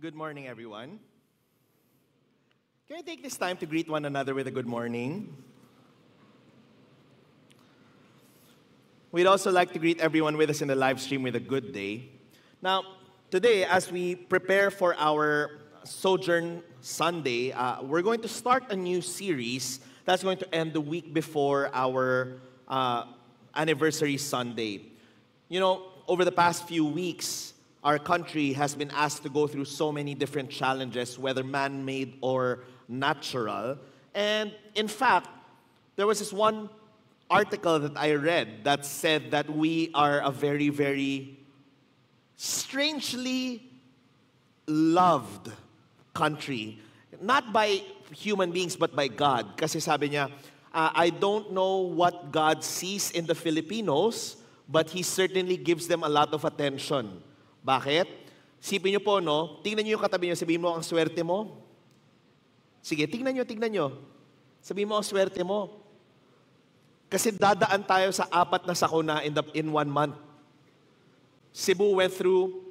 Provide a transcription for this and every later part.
Good morning, everyone. Can I take this time to greet one another with a good morning? We'd also like to greet everyone with us in the live stream with a good day. Now, today, as we prepare for our Sojourn Sunday, we're going to start a new series that's going to end the week before our anniversary Sunday. You know, over the past few weeks, our country has been asked to go through so many different challenges, whether man-made or natural. And in fact, there was this one article that I read that said that we are a very, very strangely loved country. Not by human beings, but by God. Kasi sabi niya, I don't know what God sees in the Filipinos, but He certainly gives them a lot of attention. Bakit? Sipin niyo po, no? Tingnan niyo yung katabi niyo, sabihin mo, ang swerte mo. Sige, tingnan niyo. Sabihin mo, ang swerte mo. Kasi dadaan tayo sa 4 na sakuna in 1 month. Cebu went through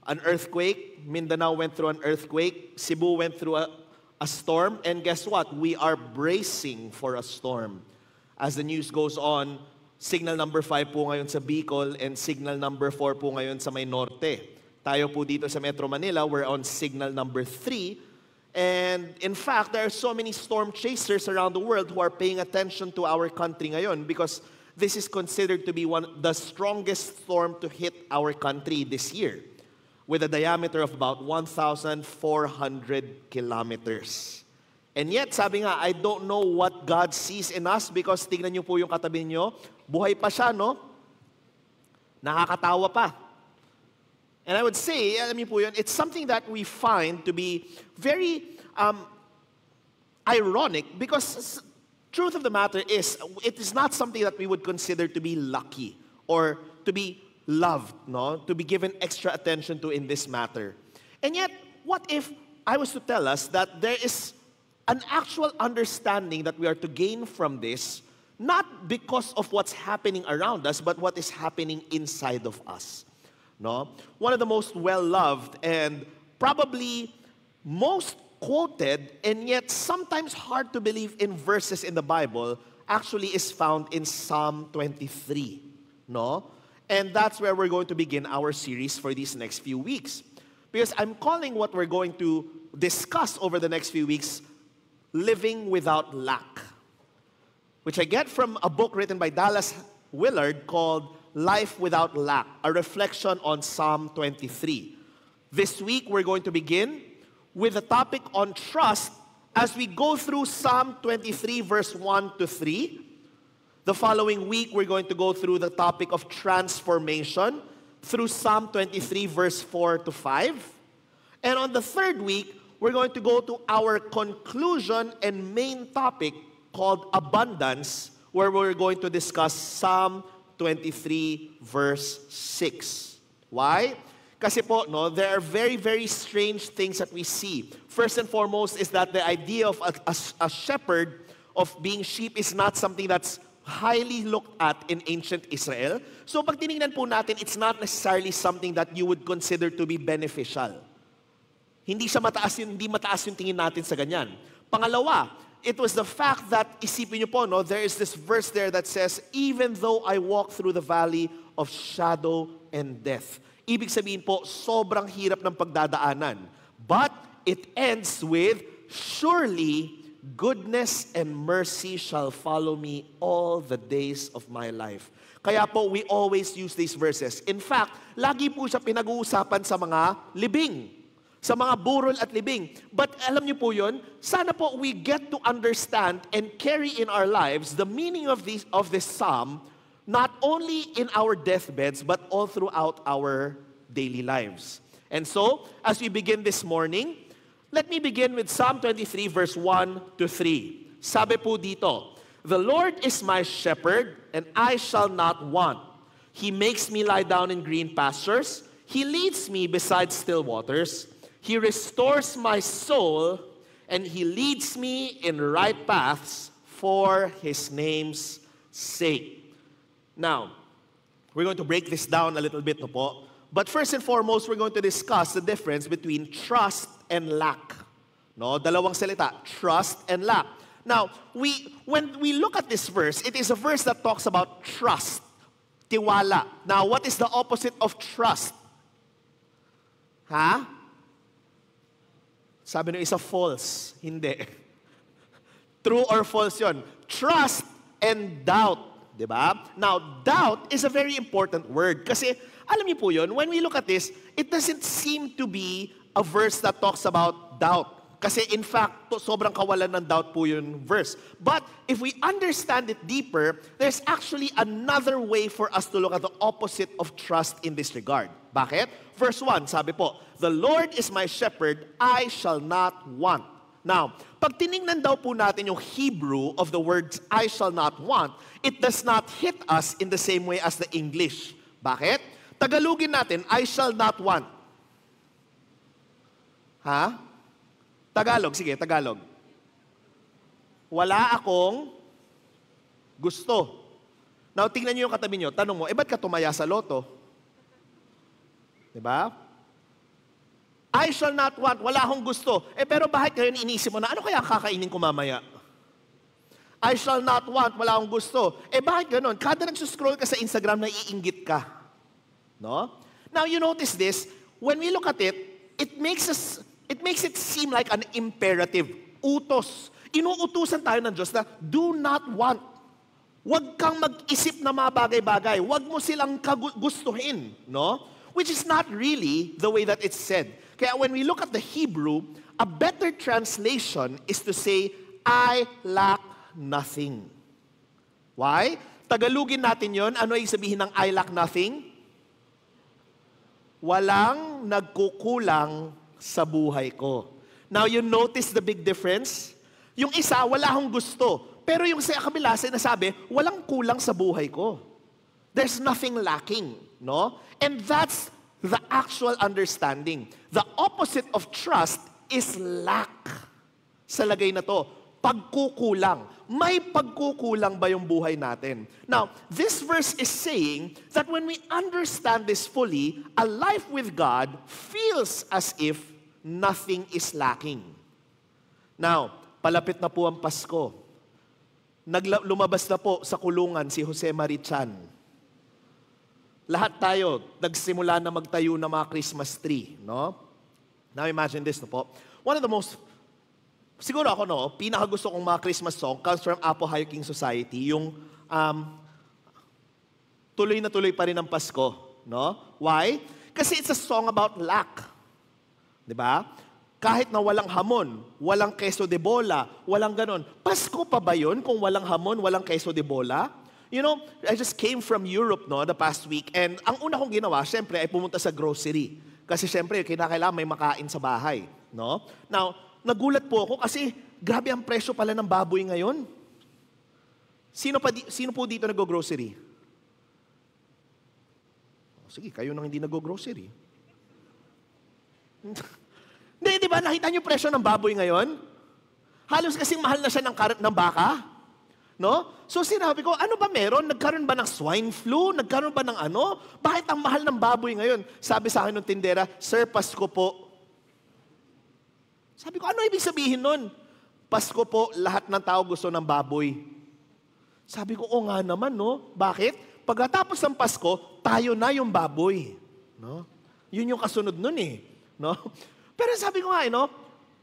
an earthquake. Mindanao went through an earthquake. Cebu went through a storm. And guess what? We are bracing for a storm. As the news goes on, signal number 5 po ngayon sa Bicol and signal number 4 po ngayon sa May Norte. Tayo po dito sa Metro Manila, we're on signal number 3. And in fact, there are so many storm chasers around the world who are paying attention to our country ngayon because this is considered to be the strongest storm to hit our country this year with a diameter of about 1,400 kilometers. And yet, sabi nga, I don't know what God sees in us because tingnan niyo po yung katabi niyo, buhay pa siya, no? Nakakatawa pa. And I would say, alam niyo po yun, it's something that we find to be very ironic because truth of the matter is, it is not something that we would consider to be lucky or to be loved, no? To be given extra attention to in this matter. And yet, what if I was to tell us that there is an actual understanding that we are to gain from this, not because of what's happening around us, but what is happening inside of us. No? One of the most well-loved and probably most quoted and yet sometimes hard to believe in verses in the Bible actually is found in Psalm 23. No? And that's where we're going to begin our series for these next few weeks. Because I'm calling what we're going to discuss over the next few weeks Living Without Lack, which I get from a book written by Dallas Willard called Life Without Lack, a reflection on Psalm 23. This week, we're going to begin with a topic on trust as we go through Psalm 23, verse 1 to 3. The following week, we're going to go through the topic of transformation through Psalm 23, verse 4 to 5. And on the third week, we're going to go to our conclusion and main topic called abundance, where we're going to discuss Psalm 23, verse 6. Why? Kasi po, no, there are very, very strange things that we see. First and foremost is that the idea of a shepherd, of being sheep, is not something that's highly looked at in ancient Israel. So pag tinignan po natin, it's not necessarily something that you would consider to be beneficial. Hindi mataas yung tingin natin sa ganyan. Pangalawa, it was the fact that, isipin niyo po, no, there is this verse there that says, even though I walk through the valley of shadow and death. Ibig sabihin po, sobrang hirap ng pagdadaanan. But it ends with, surely goodness and mercy shall follow me all the days of my life. Kaya po, we always use these verses. In fact, lagi po siya pinag-uusapan sa mga libing. Sa mga burol at libing. But alam niyo po yun, sana po we get to understand and carry in our lives the meaning of this psalm, not only in our deathbeds, but all throughout our daily lives. And so, as we begin this morning, let me begin with Psalm 23, verse 1 to 3. Sabi po dito, the Lord is my shepherd, and I shall not want. He makes me lie down in green pastures. He leads me beside still waters. He restores my soul, and He leads me in right paths for His name's sake. Now, we're going to break this down a little bit, no po. But first and foremost, we're going to discuss the difference between trust and lack. No, dalawang salita, trust and lack. Now, when we look at this verse, it is a verse that talks about trust, tiwala. Now, what is the opposite of trust? Ha? Sabi nung isa, false. Hindi. True or false yon? Trust and doubt. Diba? Now, doubt is a very important word. Kasi, alam niyo po yun, when we look at this, it doesn't seem to be a verse that talks about doubt. Kasi in fact, sobrang kawalan ng doubt po yung verse. But if we understand it deeper, there's actually another way for us to look at the opposite of trust in this regard. Bakit? Verse 1, sabi po, "The Lord is my shepherd, I shall not want." Now, pag tiningnan daw po natin yung Hebrew of the words "I shall not want," it does not hit us in the same way as the English. Bakit? Tagalogin natin, "I shall not want." Ha? Tagalog, sige, Tagalog. Wala akong gusto. Now, tingnan niyo yung katabi niyo. Tanong mo, ba't ka tumaya sa loto? Diba? I shall not want, wala akong gusto. Pero bakit ngayon inisip mo na, ano kaya kakainin ko mamaya? I shall not want, wala akong gusto. Bakit ganun? Kada nagsuscroll ka sa Instagram, naiinggit ka. No? Now, you notice this, when we look at it, it makes it seem like an imperative. Utos. Inuutusan tayo ng Diyos na, do not want. Huwag kang mag-isip na mga bagay-bagay. Huwag mo silang gustuhin. No? Which is not really the way that it's said. Kaya when we look at the Hebrew, a better translation is to say, I lack nothing. Why? Tagalogin natin yon. Ano yung sabihin ng I lack nothing? Walang nagkukulang sa buhay ko. Now, you notice the big difference? Yung isa, wala akong gusto. Pero yung sa kabila, sinasabi, walang kulang sa buhay ko. There's nothing lacking. No? And that's the actual understanding. The opposite of trust is lack. Sa lagay na to, pagkukulang. May pagkukulang ba yung buhay natin? Now, this verse is saying that when we understand this fully, a life with God feels as if nothing is lacking. Now, palapit na po ang Pasko. Lumabas na po sa kulungan si Jose Marichan. Lahat tayo, nagsimula na magtayo ng mga Christmas tree. No? Now imagine this, no po. One of the most, siguro ako, no, pinakagusto kong mga Christmas song comes from Apo Hiking Society, yung tuloy na tuloy pa rin ang Pasko. No? Why? Kasi it's a song about lack. Diba? Kahit na walang hamon, walang queso de bola, walang ganon. Pasko pa ba yun kung walang hamon, walang queso de bola? You know, I just came from Europe, no, the past week, and ang una kong ginawa, syempre, ay pumunta sa grocery. Kasi syempre, kinakailangan may makain sa bahay, no? Now, nagulat po ako kasi grabe ang presyo pala ng baboy ngayon. Sino po dito nag-grocery? Sige, kayo nang hindi nag-grocery. Hindi, di ba? Nakita niyo presyo ng baboy ngayon? Halos kasing mahal na siya ng baka. No? So sinabi ko, ano ba meron? Nagkaroon ba ng swine flu? Nagkaroon ba ng ano? Bakit ang mahal ng baboy ngayon? Sabi sa akin ng tindera, Sir, Pasko po. Sabi ko, ano ibig sabihin nun? Pasko po, lahat ng tao gusto ng baboy. Sabi ko, o nga naman, no? Bakit? Pagkatapos ng Pasko, tayo na yung baboy. No? Yun yung kasunod nun eh. No? Pero sabi ko nga, no?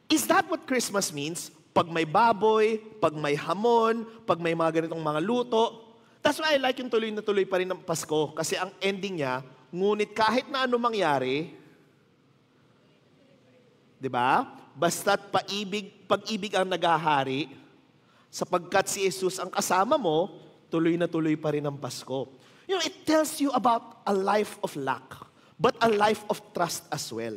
Is that what Christmas means? Pag may baboy, pag may hamon, pag may mga ganitong mga luto. That's why I like yung tuloy na tuloy pa rin ng Pasko. Kasi ang ending niya, ngunit kahit na ano mangyari, di ba? Basta't pag-ibig ang naghahari, sapagkat si Jesus ang kasama mo, tuloy na tuloy pa rin ang Pasko. You know, it tells you about a life of lack, but a life of trust as well.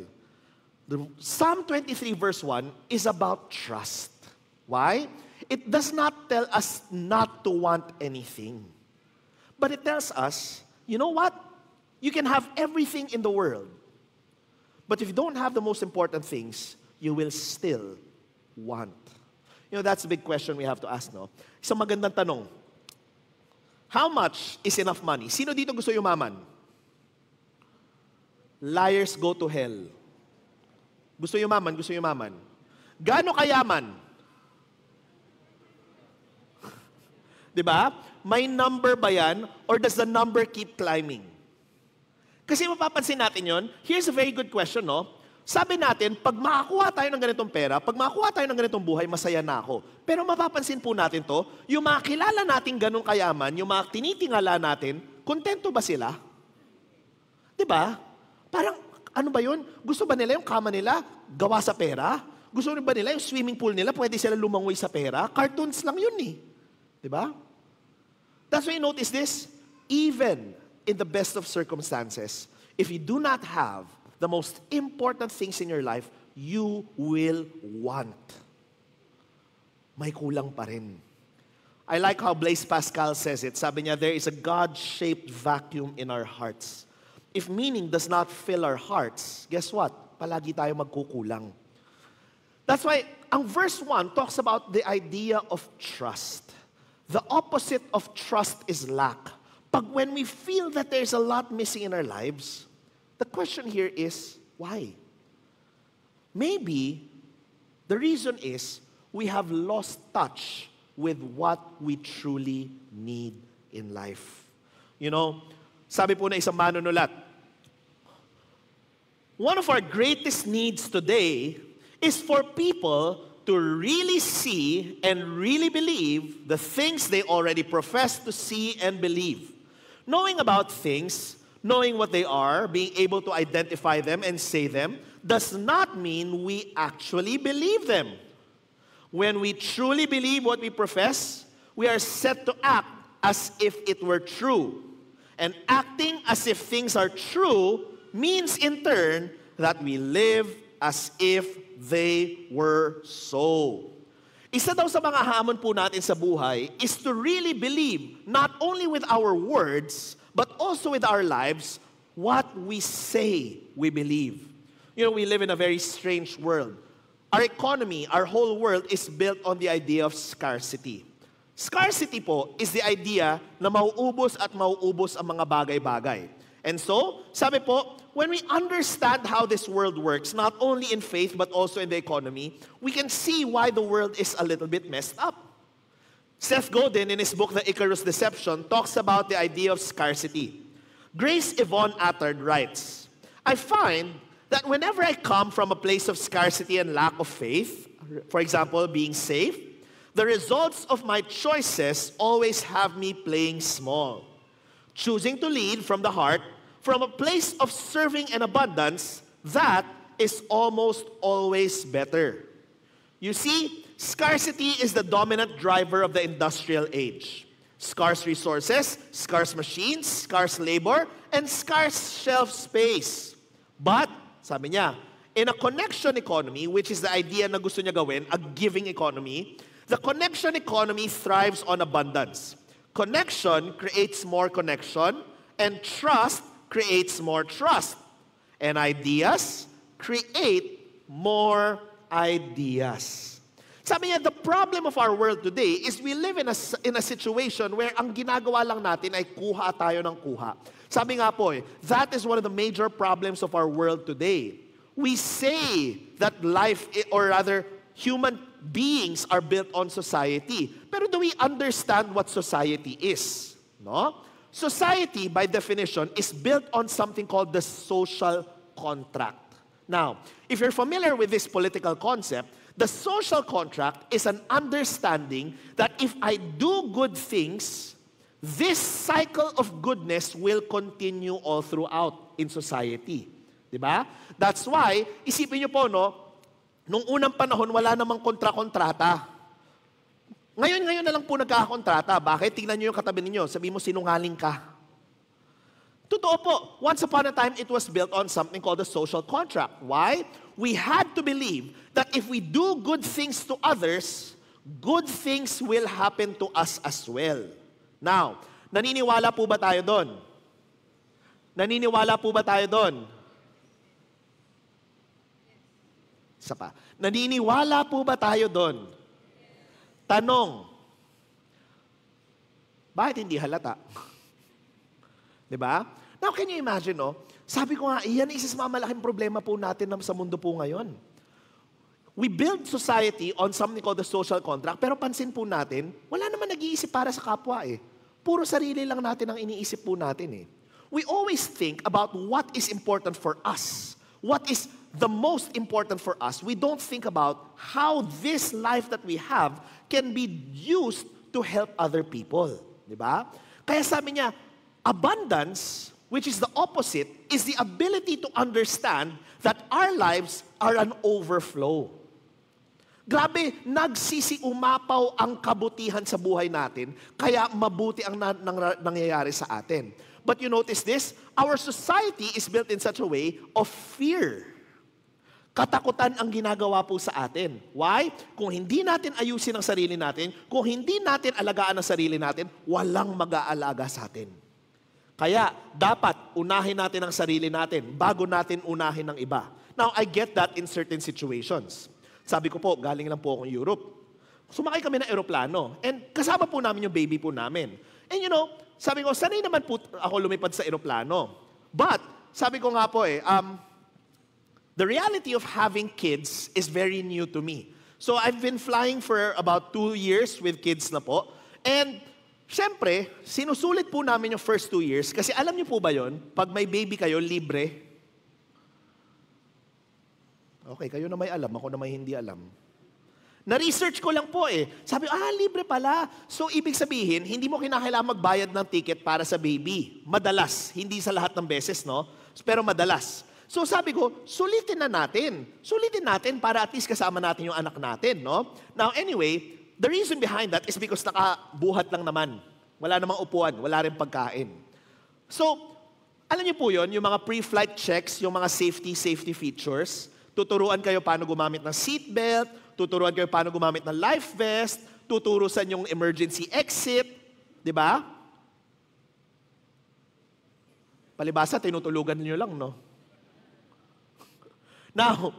Psalm 23 verse 1 is about trust. Why? It does not tell us not to want anything. But it tells us, you know what? You can have everything in the world. But if you don't have the most important things, you will still want. You know, that's a big question we have to ask, no? Isang magandang tanong. How much is enough money? Sino dito gusto yumaman? liars go to hell. Gusto yumaman, gusto yumaman. Gaano kayaman? Diba? May number ba yan? Or does the number keep climbing? Kasi mapapansin natin yon. Here's a very good question, no? Sabi natin, pag makakuha tayo ng ganitong pera, pag makakuha tayo ng ganitong buhay, masaya na ako. Pero mapapansin po natin to, yung mga kilala nating ganong kayaman, yung mga tinitingala natin, kontento ba sila? Diba? Parang, ano ba yun? Gusto ba nila yung kama nila gawa sa pera? Gusto ba nila yung swimming pool nila, pwede sila lumangoy sa pera? Cartoons lang yun eh. Diba? That's why you notice this. Even in the best of circumstances, if you do not have the most important things in your life, you will want. May kulang pa rin. I like how Blaise Pascal says it. Sabi niya, there is a God-shaped vacuum in our hearts. If meaning does not fill our hearts, guess what? Palagi tayo magkukulang. That's why, ang verse 1 talks about the idea of trust. The opposite of trust is lack. Pag when we feel that there's a lot missing in our lives, the question here is, why? Maybe the reason is we have lost touch with what we truly need in life. You know, sabi po na isang manunulat, one of our greatest needs today is for people to really see and really believe the things they already profess to see and believe. Knowing about things, knowing what they are, being able to identify them and say them, does not mean we actually believe them. When we truly believe what we profess, we are set to act as if it were true. And acting as if things are true means in turn that we live as if they were so. Isa daw sa mga hamon po natin sa buhay is to really believe, not only with our words, but also with our lives, what we say we believe. You know, we live in a very strange world. Our economy, our whole world is built on the idea of scarcity. Scarcity po is the idea na mauubos at mauubos ang mga bagay-bagay. And so, sabi po, when we understand how this world works, not only in faith but also in the economy, we can see why the world is a little bit messed up. Seth Godin, in his book, The Icarus Deception, talks about the idea of scarcity. Grace Yvonne Attard writes, I find that whenever I come from a place of scarcity and lack of faith, for example, being safe, the results of my choices always have me playing small. Choosing to lead from the heart, from a place of serving and abundance, that is almost always better. You see, scarcity is the dominant driver of the industrial age. Scarce resources, scarce machines, scarce labor, and scarce shelf space. But, sabi niya, in a connection economy, which is the idea na gusto niya gawin, a giving economy, the connection economy thrives on abundance. Connection creates more connection, and trust creates more trust. And ideas create more ideas. Sabi niya, the problem of our world today is we live in a situation where ang ginagawa lang natin ay kuha tayo ng kuha. Sabi nga po that is one of the major problems of our world today. We say that life, or rather, human beings are built on society. Pero do we understand what society is? No? Society, by definition, is built on something called the social contract. Now, if you're familiar with this political concept, the social contract is an understanding that if I do good things, this cycle of goodness will continue all throughout in society. Diba? That's why, isipin niyo po, no, nung unang panahon, wala namang kontra-kontrata. Ngayon na lang po nagkakakontrata. Bakit? Tingnan niyo yung katabi ninyo. Sabi mo, sinungaling ka. Totoo po. Once upon a time, it was built on something called a social contract. Why? We had to believe that if we do good things to others, good things will happen to us as well. Now, naniniwala po ba tayo doon? Naniniwala po ba tayo doon? Isa pa. Naniniwala po ba tayo doon? Tanong. Bakit hindi halata? Diba? Now, can you imagine, no? Sabi ko nga, iyan isa sa malaking problema po natin sa mundo po ngayon. We build society on something called the social contract, pero pansin po natin, wala naman nag-iisip para sa kapwa eh. Puro sarili lang natin ang iniisip po natin eh. We always think about what is important for us. What is the most important for us. We don't think about how this life that we have can be used to help other people. Diba? Kaya sabi niya, abundance, which is the opposite, is the ability to understand that our lives are an overflow. Grabe, nagsisiumapaw ang kabutihan sa buhay natin, kaya mabuti ang nangyayari sa atin. But you notice this, our society is built in such a way of fear. Katakutan ang ginagawa po sa atin. Why? Kung hindi natin ayusin ang sarili natin, kung hindi natin alagaan ang sarili natin, walang mag-aalaga sa atin. Kaya, dapat unahin natin ang sarili natin bago natin unahin ng iba. Now, I get that in certain situations. Sabi ko po, galing lang po akong Europe. Sumakay kami ng eroplano. And kasama po namin yung baby po namin. And you know, sabi ko, sanay naman po ako lumipad sa eroplano. But, sabi ko nga po the reality of having kids is very new to me. So I've been flying for about 2 years with kids na po. And syempre, sinusulit po namin yung first 2 years kasi alam niyo po ba yon? Pag may baby kayo, libre. Okay, kayo na may alam, ako na may hindi alam. Na-research ko lang po Sabi, libre pala. So ibig sabihin, hindi mo kinakailangan magbayad ng ticket para sa baby. Madalas, hindi sa lahat ng beses, no? Pero madalas. So sabi ko, sulitin na natin. Sulitin natin para at least kasama natin yung anak natin, no? Now anyway, the reason behind that is because nakabuhat lang naman. Wala namang upuan, wala rin pagkain. So, alam niyo po yun, yung mga pre-flight checks, yung mga safety features, tuturuan kayo paano gumamit ng seatbelt, tuturuan kayo paano gumamit ng life vest, tuturusan yung emergency exit, di ba? Palibasa, tinutulugan niyo lang, no? Now,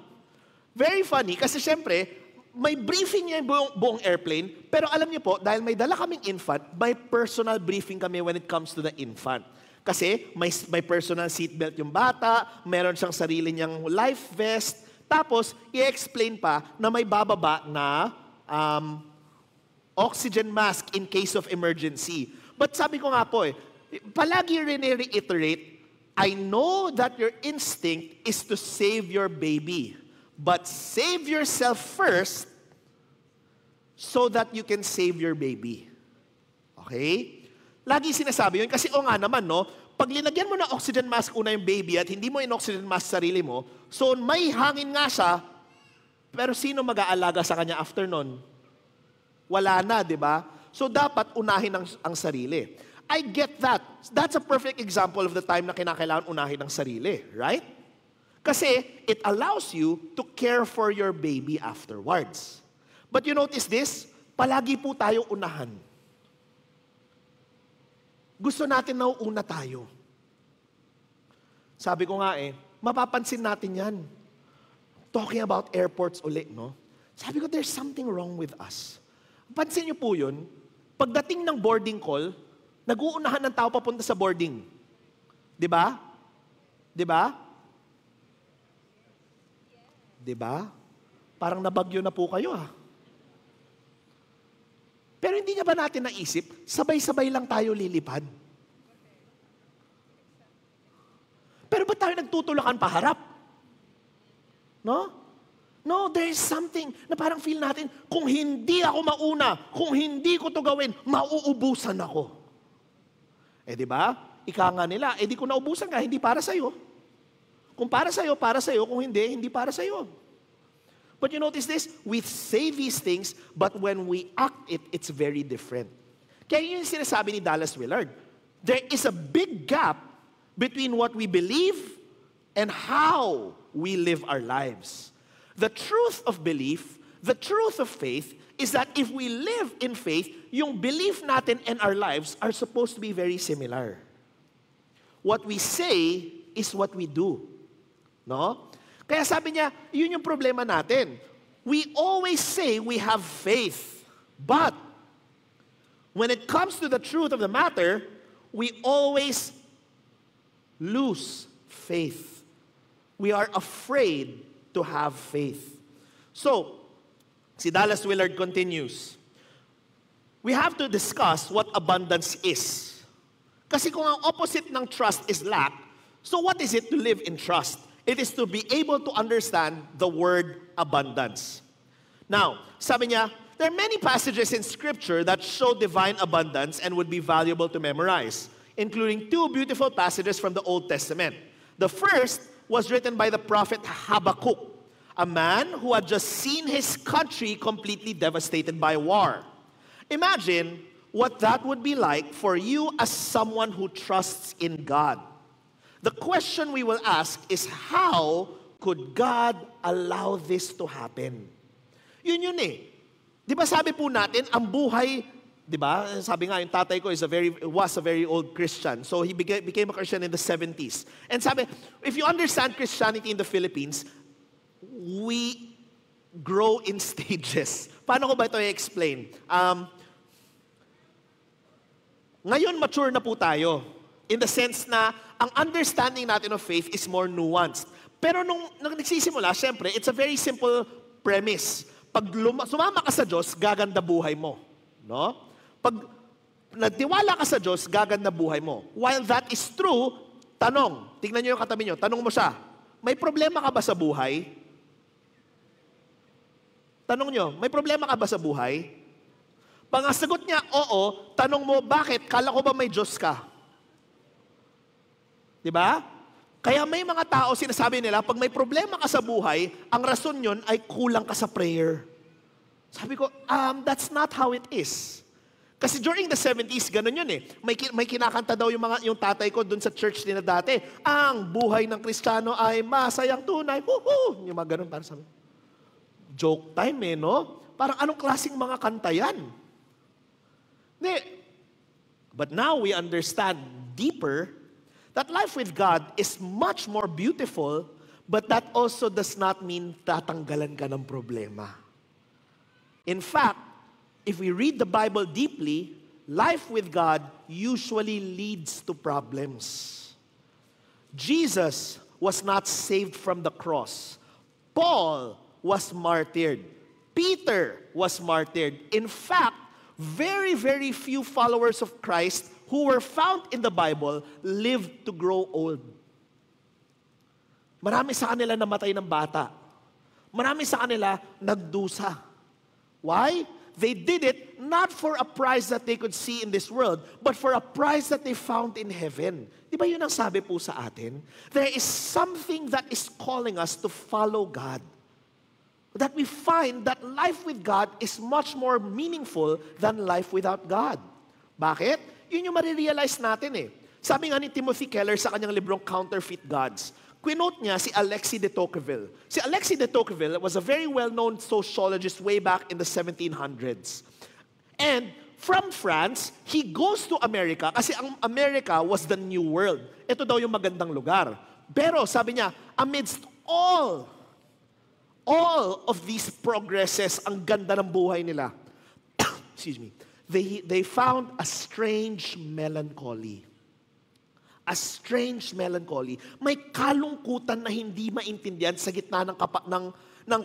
very funny kasi syempre, may briefing niya yung buong airplane, pero alam niyo po, dahil may dala kaming infant, may personal briefing kami when it comes to the infant. Kasi may personal seatbelt yung bata, meron siyang sarili niyang life vest, tapos i-explain pa na may bababa na oxygen mask in case of emergency. But sabi ko nga po palagi reiterate, I know that your instinct is to save your baby, but save yourself first so that you can save your baby. Okay? Lagi sinasabi yun kasi nga naman, no? Pag linagyan mo ng oxygen mask una yung baby at hindi mo in-oxygen mask sarili mo, so may hangin nga siya, pero sino mag-aalaga sa kanya after nun? Wala na, di ba? So dapat unahin ang sarili. I get that. That's a perfect example of the time na kinakailangan unahin ang sarili, right? Kasi it allows you to care for your baby afterwards. But you notice this? Palagi po tayo unahan. Gusto natin na una tayo. Sabi ko nga mapapansin natin yan. Talking about airports uli, no? Sabi ko, there's something wrong with us. Pansin niyo po yun, pagdating ng boarding call, nag-uunahan ng tao papunta sa boarding. Di ba? Di ba? Di ba? Parang nabagyo na po kayo Pero hindi niya ba natin naisip, sabay-sabay lang tayo lilipad? Pero ba't tayo nagtutulakan paharap? No? No, there is something na parang feel natin, kung hindi ako mauna, kung hindi ko to gawin, mauubusan ako. Di ba? Ika nga nila, di ko naubusan ka, hindi para sa'yo. Kung para sa'yo, para sa'yo. Kung hindi, hindi para sa'yo. But you notice this? We say these things, but when we act it, it's very different. Kaya yun yung sinasabi ni Dallas Willard. There is a big gap between what we believe and how we live our lives. The truth of belief, the truth of faith, is that if we live in faith, yung belief natin and our lives are supposed to be very similar. What we say is what we do. No? Kaya sabi niya, yun yung problema natin. We always say we have faith. But, when it comes to the truth of the matter, we always lose faith. We are afraid to have faith. So, si Dallas Willard continues, we have to discuss what abundance is. Kasi kung ang opposite ng trust is lack, so what is it to live in trust? It is to be able to understand the word abundance. Now, sabi niya, there are many passages in Scripture that show divine abundance and would be valuable to memorize, including two beautiful passages from the Old Testament. The first was written by the prophet Habakkuk, a man who had just seen his country completely devastated by war. Imagine what that would be like for you as someone who trusts in God. The question we will ask is, how could God allow this to happen? Yun eh. Di ba sabi po natin, ang buhay, di ba? Sabi nga, yung tatay ko was a very old Christian. So he became a Christian in the 70s. And sabi, if you understand Christianity in the Philippines, we grow in stages. Paano ko ba ito i-explain? Ngayon, mature na po tayo. In the sense na, ang understanding natin of faith is more nuanced. Pero nung nagsisimula, syempre, it's a very simple premise. Pag sumama ka sa Diyos, gaganda buhay mo. No? Pag nagtiwala ka sa Diyos, gaganda buhay mo. While that is true, tanong, tingnan niyo yung katabi niyo, tanong mo siya, may problema ka ba sa buhay? Tanong niyo, may problema ka ba sa buhay? Pag ang sagot niya, oo, tanong mo, bakit? Kala ko ba may Diyos ka? Diba? Kaya may mga tao, sinasabi nila, pag may problema ka sa buhay, ang rason yun ay kulang ka sa prayer. Sabi ko, that's not how it is. Kasi during the 70s, ganun yun eh. May kinakanta daw yung tatay ko dun sa church nila dati. Ang buhay ng Kristiyano ay masayang tunay. Woohoo! Yung mga ganun, parang sabi. Joke time eh, no? Parang anong klaseng mga kanta yan? Hindi. But now we understand deeper that life with God is much more beautiful, but that also does not mean tatanggalan ka ng problema. In fact, if we read the Bible deeply, life with God usually leads to problems. Jesus was not saved from the cross. Paul was martyred. Peter was martyred. In fact, very, very few followers of Christ who were found in the Bible lived to grow old. Marami sa kanila namatay ng bata. Marami sa kanila nagdusa. Why? They did it not for a prize that they could see in this world, but for a prize that they found in heaven. Di ba yun ang sabi po sa atin? There is something that is calling us to follow God. That we find that life with God is much more meaningful than life without God. Bakit? Yun yung marirealize natin eh. Sabi nga ni Timothy Keller sa kanyang librong Counterfeit Gods, quinote niya si Alexis de Tocqueville. Si Alexis de Tocqueville was a very well-known sociologist way back in the 1700s. And from France, he goes to America kasi ang America was the new world. Ito daw yung magandang lugar. Pero sabi niya, amidst all of these progresses, ang ganda ng buhay nila. Excuse me. They found a strange melancholy. A strange melancholy. May kalungkutan na hindi maintindihan sa gitna ng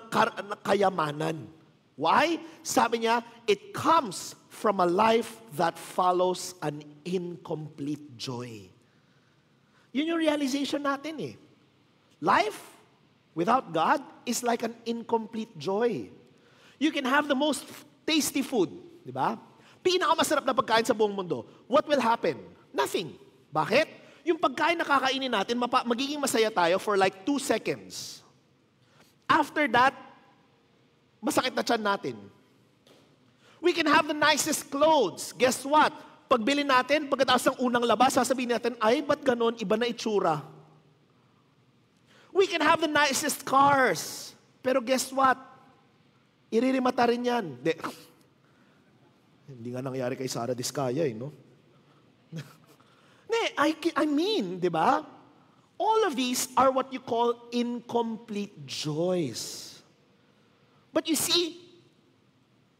kayamanan. Why? Sabi niya, it comes from a life that follows an incomplete joy. Yun yung realization natin eh. Life without God is like an incomplete joy. You can have the most tasty food, di ba? Pinakamasarap na pagkain sa buong mundo. What will happen? Nothing. Bakit? Yung pagkain na kakainin natin, magiging masaya tayo for like 2 seconds. After that, masakit na tiyan natin. We can have the nicest clothes. Guess what? Pagbili natin, pagkatapos ng unang labas, sasabihin natin, ay, ba't ganon? Iba na itsura. We can have the nicest cars. Pero guess what? Iririmata rin yan. Hindi nga nangyari kay Sara Diskaya, no? I mean, di ba? All of these are what you call incomplete joys. But you see,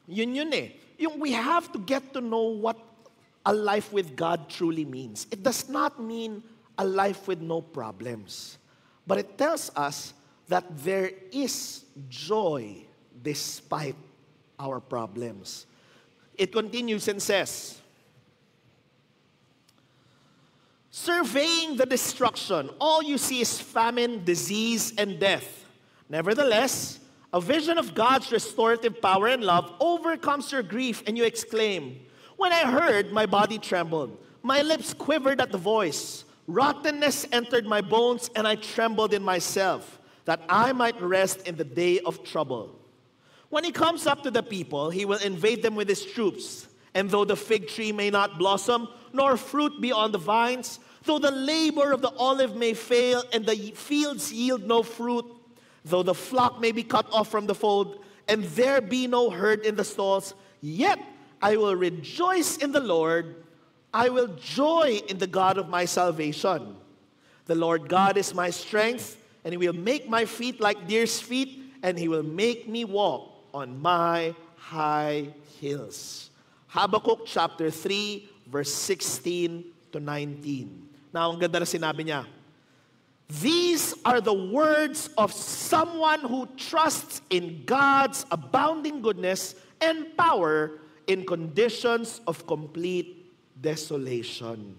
yun eh. We have to get to know what a life with God truly means. It does not mean a life with no problems. But it tells us that there is joy despite our problems. It continues and says, surveying the destruction, all you see is famine, disease, and death. Nevertheless, a vision of God's restorative power and love overcomes your grief, and you exclaim, when I heard, my body trembled. My lips quivered at the voice. Rottenness entered my bones, and I trembled in myself, that I might rest in the day of trouble. When he comes up to the people, he will invade them with his troops. And though the fig tree may not blossom, nor fruit be on the vines, though the labor of the olive may fail, and the fields yield no fruit, though the flock may be cut off from the fold, and there be no herd in the stalls, yet I will rejoice in the Lord. I will joy in the God of my salvation. The Lord God is my strength, and he will make my feet like deer's feet, and he will make me walk on my high hills. Habakkuk chapter 3, verse 16 to 19. Now, ang ganda na sinabi niya, these are the words of someone who trusts in God's abounding goodness and power in conditions of complete desolation.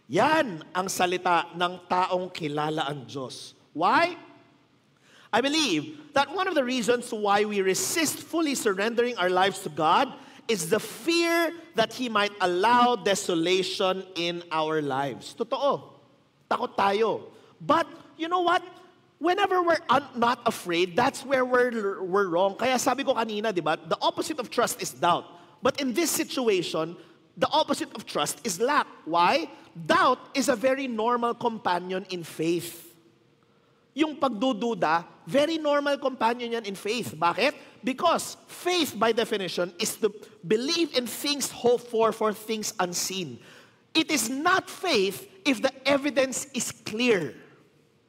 Yan ang salita ng taong kilala ang Diyos. Why? I believe that one of the reasons why we resist fully surrendering our lives to God is the fear that He might allow desolation in our lives. Totoo. Takot tayo. But, you know what? Whenever we're not afraid, that's where we're wrong. Kaya sabi ko kanina, di ba? The opposite of trust is doubt. But in this situation, the opposite of trust is lack. Why? Doubt is a very normal companion in faith. Yung pagdududa, very normal companion yan in faith. Bakit? Because faith, by definition, is to believe in things hoped for things unseen. It is not faith if the evidence is clear.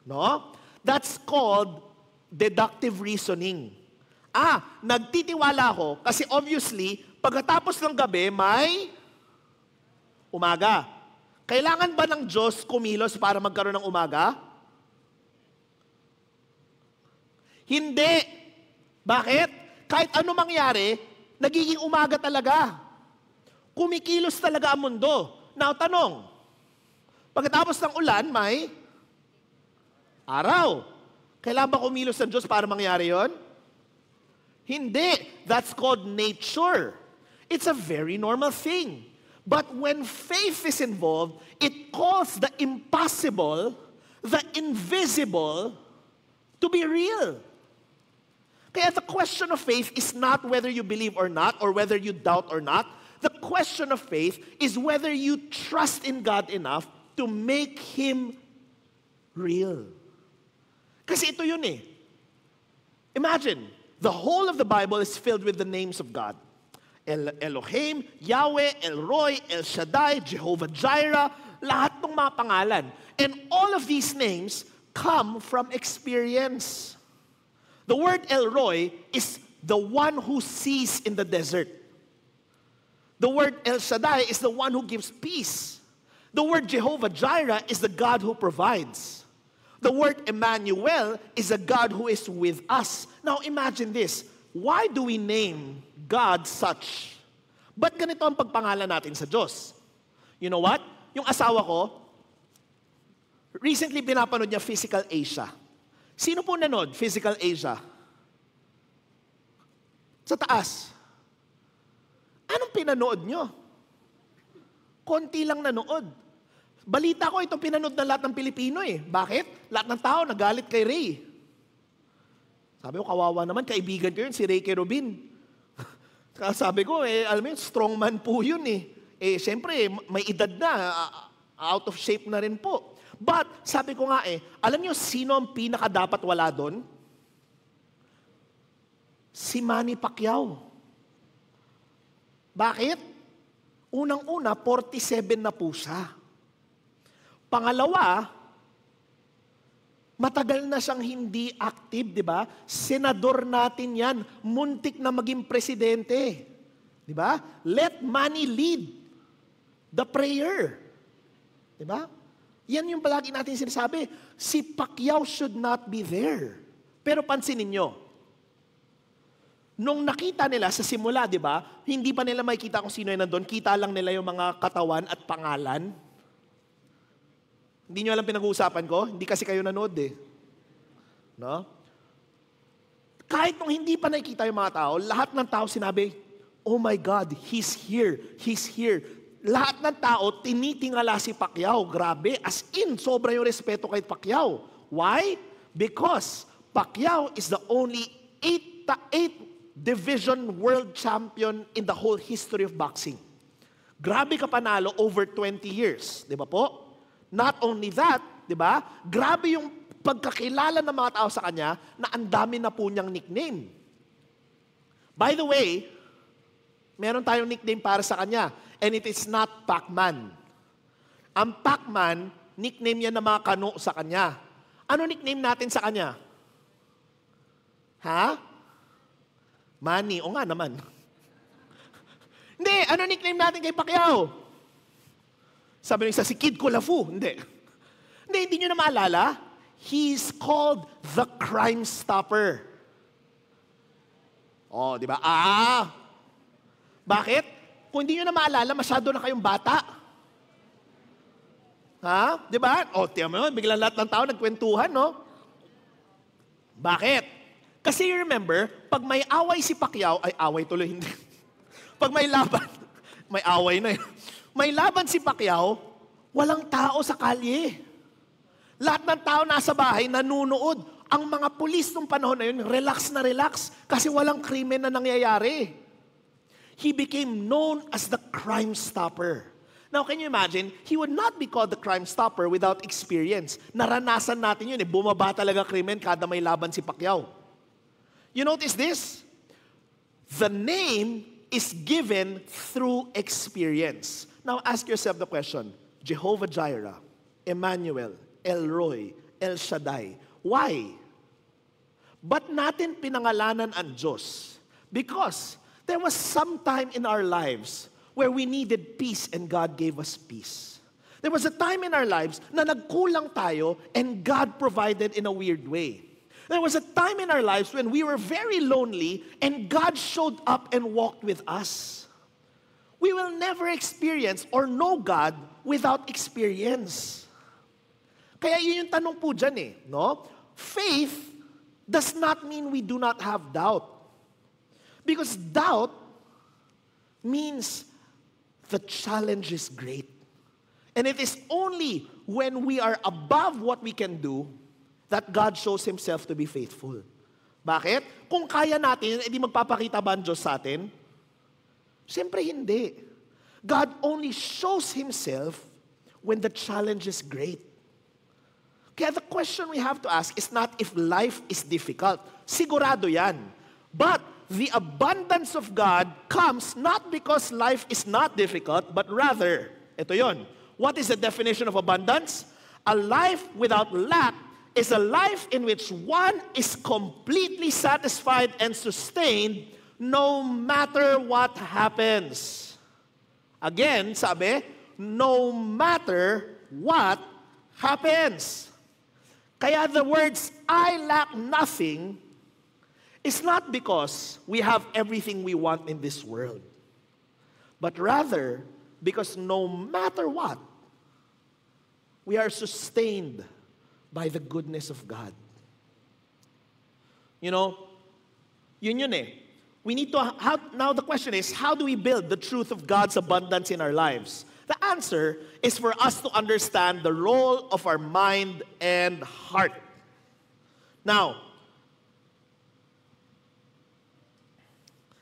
No? That's called deductive reasoning. Nagtitiwala ako kasi obviously, pagkatapos ng gabi, may umaga. Kailangan ba ng Diyos kumilos para magkaroon ng umaga? Hindi. Bakit? Kahit ano mangyari, nagiging umaga talaga. Kumikilos talaga ang mundo. Now, tanong, pagkatapos ng ulan, may araw. Kailangan ba kumilos ng Diyos para mangyari yon? Hindi. That's called nature. It's a very normal thing. But when faith is involved, it calls the impossible, the invisible, to be real. Kaya the question of faith is not whether you believe or not, or whether you doubt or not. The question of faith is whether you trust in God enough to make Him real. Kasi ito yun eh. Imagine, the whole of the Bible is filled with the names of God. Elohim, Yahweh, El Roy, El Shaddai, Jehovah Jireh, lahat ng mga pangalan. And all of these names come from experience. The word El Roy is the one who sees in the desert. The word El Shaddai is the one who gives peace. The word Jehovah Jireh is the God who provides. The word Emmanuel is a God who is with us. Now imagine this. Why do we name God such? Ba't ganito ang pagpangalan natin sa Diyos? You know what? Yung asawa ko, recently pinapanood niya Physical Asia. Sino po nanood? Physical Asia. Sa taas. Anong pinanood nyo? Konti lang nanood. Balita ko, itong pinanood na lahat ng Pilipino eh. Bakit? Lahat ng tao nagalit kay Ray. Sabi ko, kawawa naman, kaibigan ko yun, si Ray Kerubin. Sabi ko, alam mo yun, strong man po yun eh. Siyempre, may edad na, out of shape na rin po. But, sabi ko nga alam niyo sino ang pinaka-dapat wala doon? Si Manny Pacquiao. Bakit? Unang-una, 47 na po siya. Pangalawa, matagal na siyang hindi active, di ba? Senador natin yan. Muntik na maging presidente. Di ba? Let Manny lead the prayer. Di ba? Yan yung palagi natin sinasabi. Si Pacquiao should not be there. Pero pansinin nyo, nung nakita nila sa simula, di ba, hindi pa nila makikita kung sino yung nandun, kita lang nila yung mga katawan at pangalan. Hindi nyo alam pinag-uusapan ko? Hindi kasi kayo nanood eh. No? Kahit nung hindi pa nakikita yung mga tao, lahat ng tao sinabi, oh my God, He's here, He's here. Lahat ng tao, tinitingala si Pacquiao. Grabe, as in, sobra yung respeto kay Pacquiao. Why? Because Pacquiao is the only 8th division world champion in the whole history of boxing. Grabe ka panalo over 20 years. Di ba po? Not only that, di ba? Grabe yung pagkakilala ng mga tao sa kanya na ang dami na po niyang nickname. By the way, meron tayong nickname para sa kanya. And it is not Pac-Man. Ang Pac-Man, nickname niya ng mga kano sa kanya. Ano nickname natin sa kanya? Ha? Manny. O nga naman. Hindi. Ano nickname natin kay Pacquiao? Sabi nyo si Kid Kulafu. Hindi. Hindi nyo na maalala? He's called the Crime Stopper. Oh, di ba? Bakit? Kung hindi nyo na maalala, masyado na kayong bata. Ha? Di ba? O, tiyan mo, biglang lahat ng tao nagkwentuhan, no? Bakit? Kasi you remember, pag may away si Pacquiao, ay away tuloy, hindi. Pag may laban, may away na yun. May laban si Pacquiao, walang tao sa kalye. Lahat ng tao nasa bahay, nanunood. Ang mga pulis nung panahon na yun, relax na relax kasi walang krimen na nangyayari. He became known as the Crime Stopper. Now, can you imagine? He would not be called the Crime Stopper without experience. Naranasan natin yun eh. Bumaba talaga krimen kada may laban si Pacquiao. You notice this? The name is given through experience. Now, ask yourself the question, Jehovah Jireh, Emmanuel, El Roy, El Shaddai. Why? Ba't natin pinangalanan ang Diyos? Because there was some time in our lives where we needed peace and God gave us peace. There was a time in our lives na nagkulang tayo and God provided in a weird way. There was a time in our lives when we were very lonely and God showed up and walked with us. We will never experience or know God without experience. Kaya yun yung tanong po dyan eh, no? Faith does not mean we do not have doubt. Because doubt means the challenge is great. And it is only when we are above what we can do that God shows Himself to be faithful. Bakit? Kung kaya natin, edi magpapakita ba ang Diyos sa atin? Siyempre hindi. God only shows Himself when the challenge is great. Kaya the question we have to ask is not if life is difficult. Sigurado yan. But the abundance of God comes not because life is not difficult, but rather, ito yon. What is the definition of abundance? A life without lack is a life in which one is completely satisfied and sustained no matter what happens. Again, sabi, no matter what happens. Kaya the words, I lack nothing, it's not because we have everything we want in this world, but rather because no matter what, we are sustained by the goodness of God. You know, yun eh. We need to, now the question is, how do we build the truth of God's abundance in our lives? The answer is for us to understand the role of our mind and heart. Now,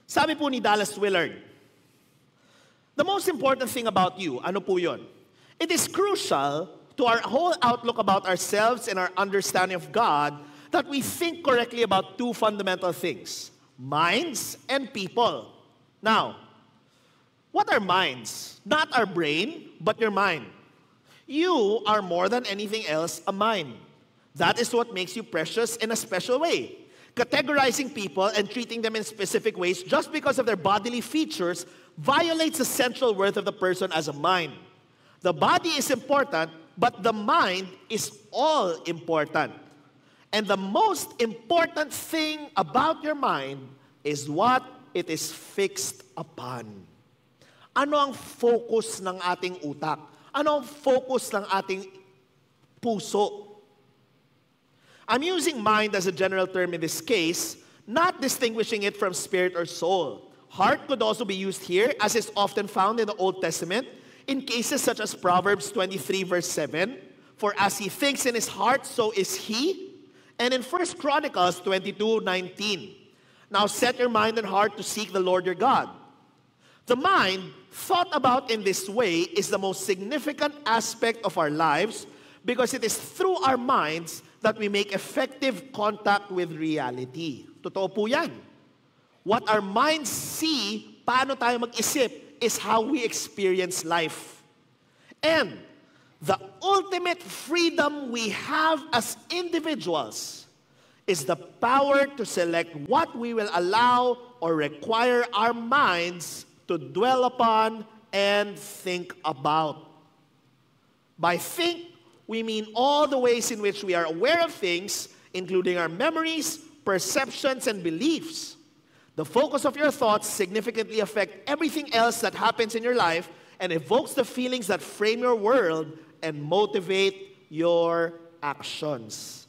sabi po ni Dallas Willard, the most important thing about you, ano po yun? It is crucial to our whole outlook about ourselves and our understanding of God that we think correctly about two fundamental things, minds and people. Now, what are minds? Not our brain, but your mind. You are more than anything else a mind. That is what makes you precious in a special way. Categorizing people and treating them in specific ways just because of their bodily features violates the central worth of the person as a mind. The body is important, but the mind is all important. And the most important thing about your mind is what it is fixed upon. Ano ang focus ng ating utak? Ano ang focus ng ating puso? I'm using mind as a general term in this case, not distinguishing it from spirit or soul. Heart could also be used here, as is often found in the Old Testament, in cases such as Proverbs 23 verse 7, for as he thinks in his heart, so is he. And in 1 Chronicles 22:19, now set your mind and heart to seek the Lord your God. The mind, thought about in this way, is the most significant aspect of our lives because it is through our minds that we make effective contact with reality. Totoo po yan. What our minds see, paano tayo mag-isip, is how we experience life. And the ultimate freedom we have as individuals is the power to select what we will allow or require our minds to dwell upon and think about. By think, we mean all the ways in which we are aware of things, including our memories, perceptions, and beliefs. The focus of your thoughts significantly affect everything else that happens in your life and evokes the feelings that frame your world and motivate your actions.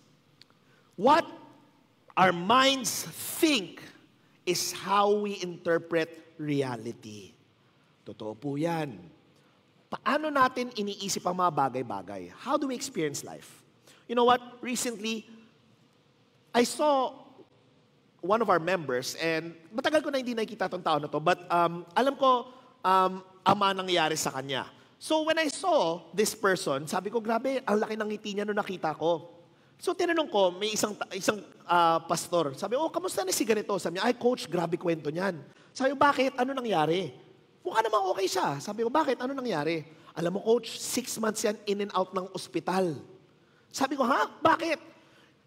What our minds think is how we interpret reality. Totoo po yan. Paano natin iniisip ang mga bagay-bagay? How do we experience life? You know what? Recently, I saw one of our members, and matagal ko na hindi nakikita itong tao na to, but alam ko, ama nangyayari sa kanya. So when I saw this person, sabi ko, grabe, ang laki ng ngiti niya nung nakita ko. So tinanong ko, may isang pastor, sabi, kamusta na si ganito? Sabi niya, ay coach, grabe kwento niyan. Sabi ko, bakit? Ano nangyari? Mukha namang okay siya. Sabi ko, bakit? Ano nangyari? Alam mo coach, 6 months yan in and out ng ospital. Sabi ko, ha? Bakit?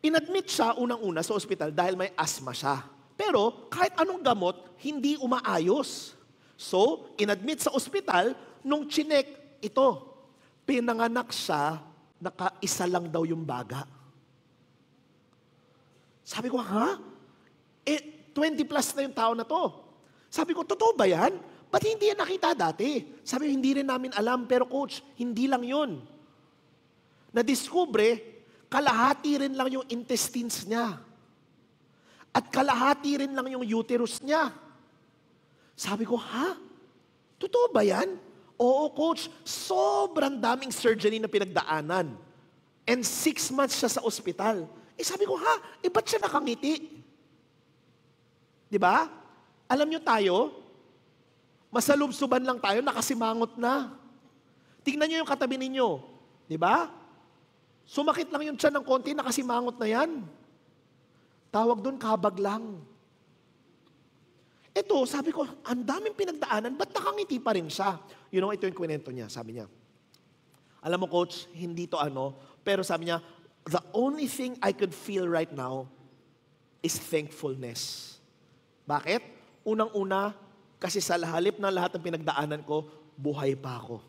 Inadmit siya unang-una sa ospital dahil may asthma siya. Pero kahit anong gamot, hindi umaayos. So, inadmit sa ospital, nung chinek, ito, pinanganak siya, nakaisa lang daw yung baga. Sabi ko, ha? 20 plus na yung tao na to. Sabi ko, totoo ba yan? Ba't hindi yan nakita dati? Sabi ko, hindi rin namin alam, pero coach, hindi lang yun. Nadiskubre, kalahati rin lang yung intestines niya. At kalahati rin lang yung uterus niya. Sabi ko, ha? Totoo ba yan? Oo, coach. Sobrang daming surgery na pinagdaanan. And 6 months siya sa ospital. Sabi ko, ha? Ba't siya nakangiti? Di ba? Alam nyo tayo, masalubsuban lang tayo, nakasimangot na. Tingnan nyo yung katabi ninyo. Di ba? Sumakit lang yung tiyan ng konti, nakasimangot na yan. Tawag doon, kabag lang. Ito, sabi ko, ang daming pinagdaanan, ba't nakangiti pa rin siya? You know, ito yung kwento niya, sabi niya. Alam mo, coach, hindi to pero sabi niya, the only thing I could feel right now is thankfulness. Bakit? Unang-una, kasi sa halip na lahat ng pinagdaanan ko, buhay pa ako.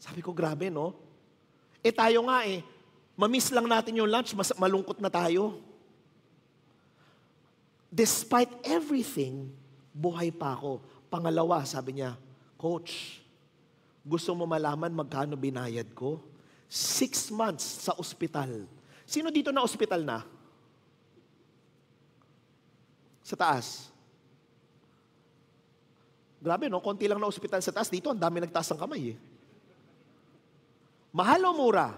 Sabi ko, grabe, no? Tayo nga mamiss lang natin yung lunch, malungkot na tayo. Despite everything, buhay pa ako. Pangalawa, sabi niya, coach, gusto mo malaman magkano binayad ko? 6 months sa ospital. Sino dito na ospital na? Sa taas. Grabe, no? Konti lang na ospital sa taas. Dito, ang dami nagtaas ng kamay, Mahal o mura?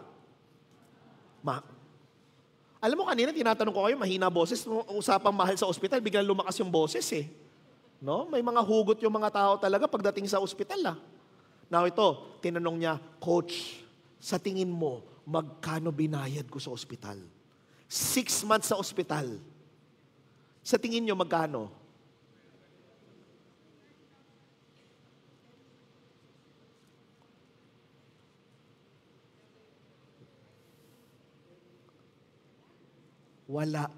Alam mo, kanina tinatanong ko kayo, mahina boses. Usapang mahal sa ospital, biglang lumakas yung boses, No? May mga hugot yung mga tao talaga pagdating sa ospital, Now ito, tinanong niya, coach, sa tingin mo, magkano binayad ko sa ospital? 6 months sa ospital. Sa tingin niyo, magkano? Wala.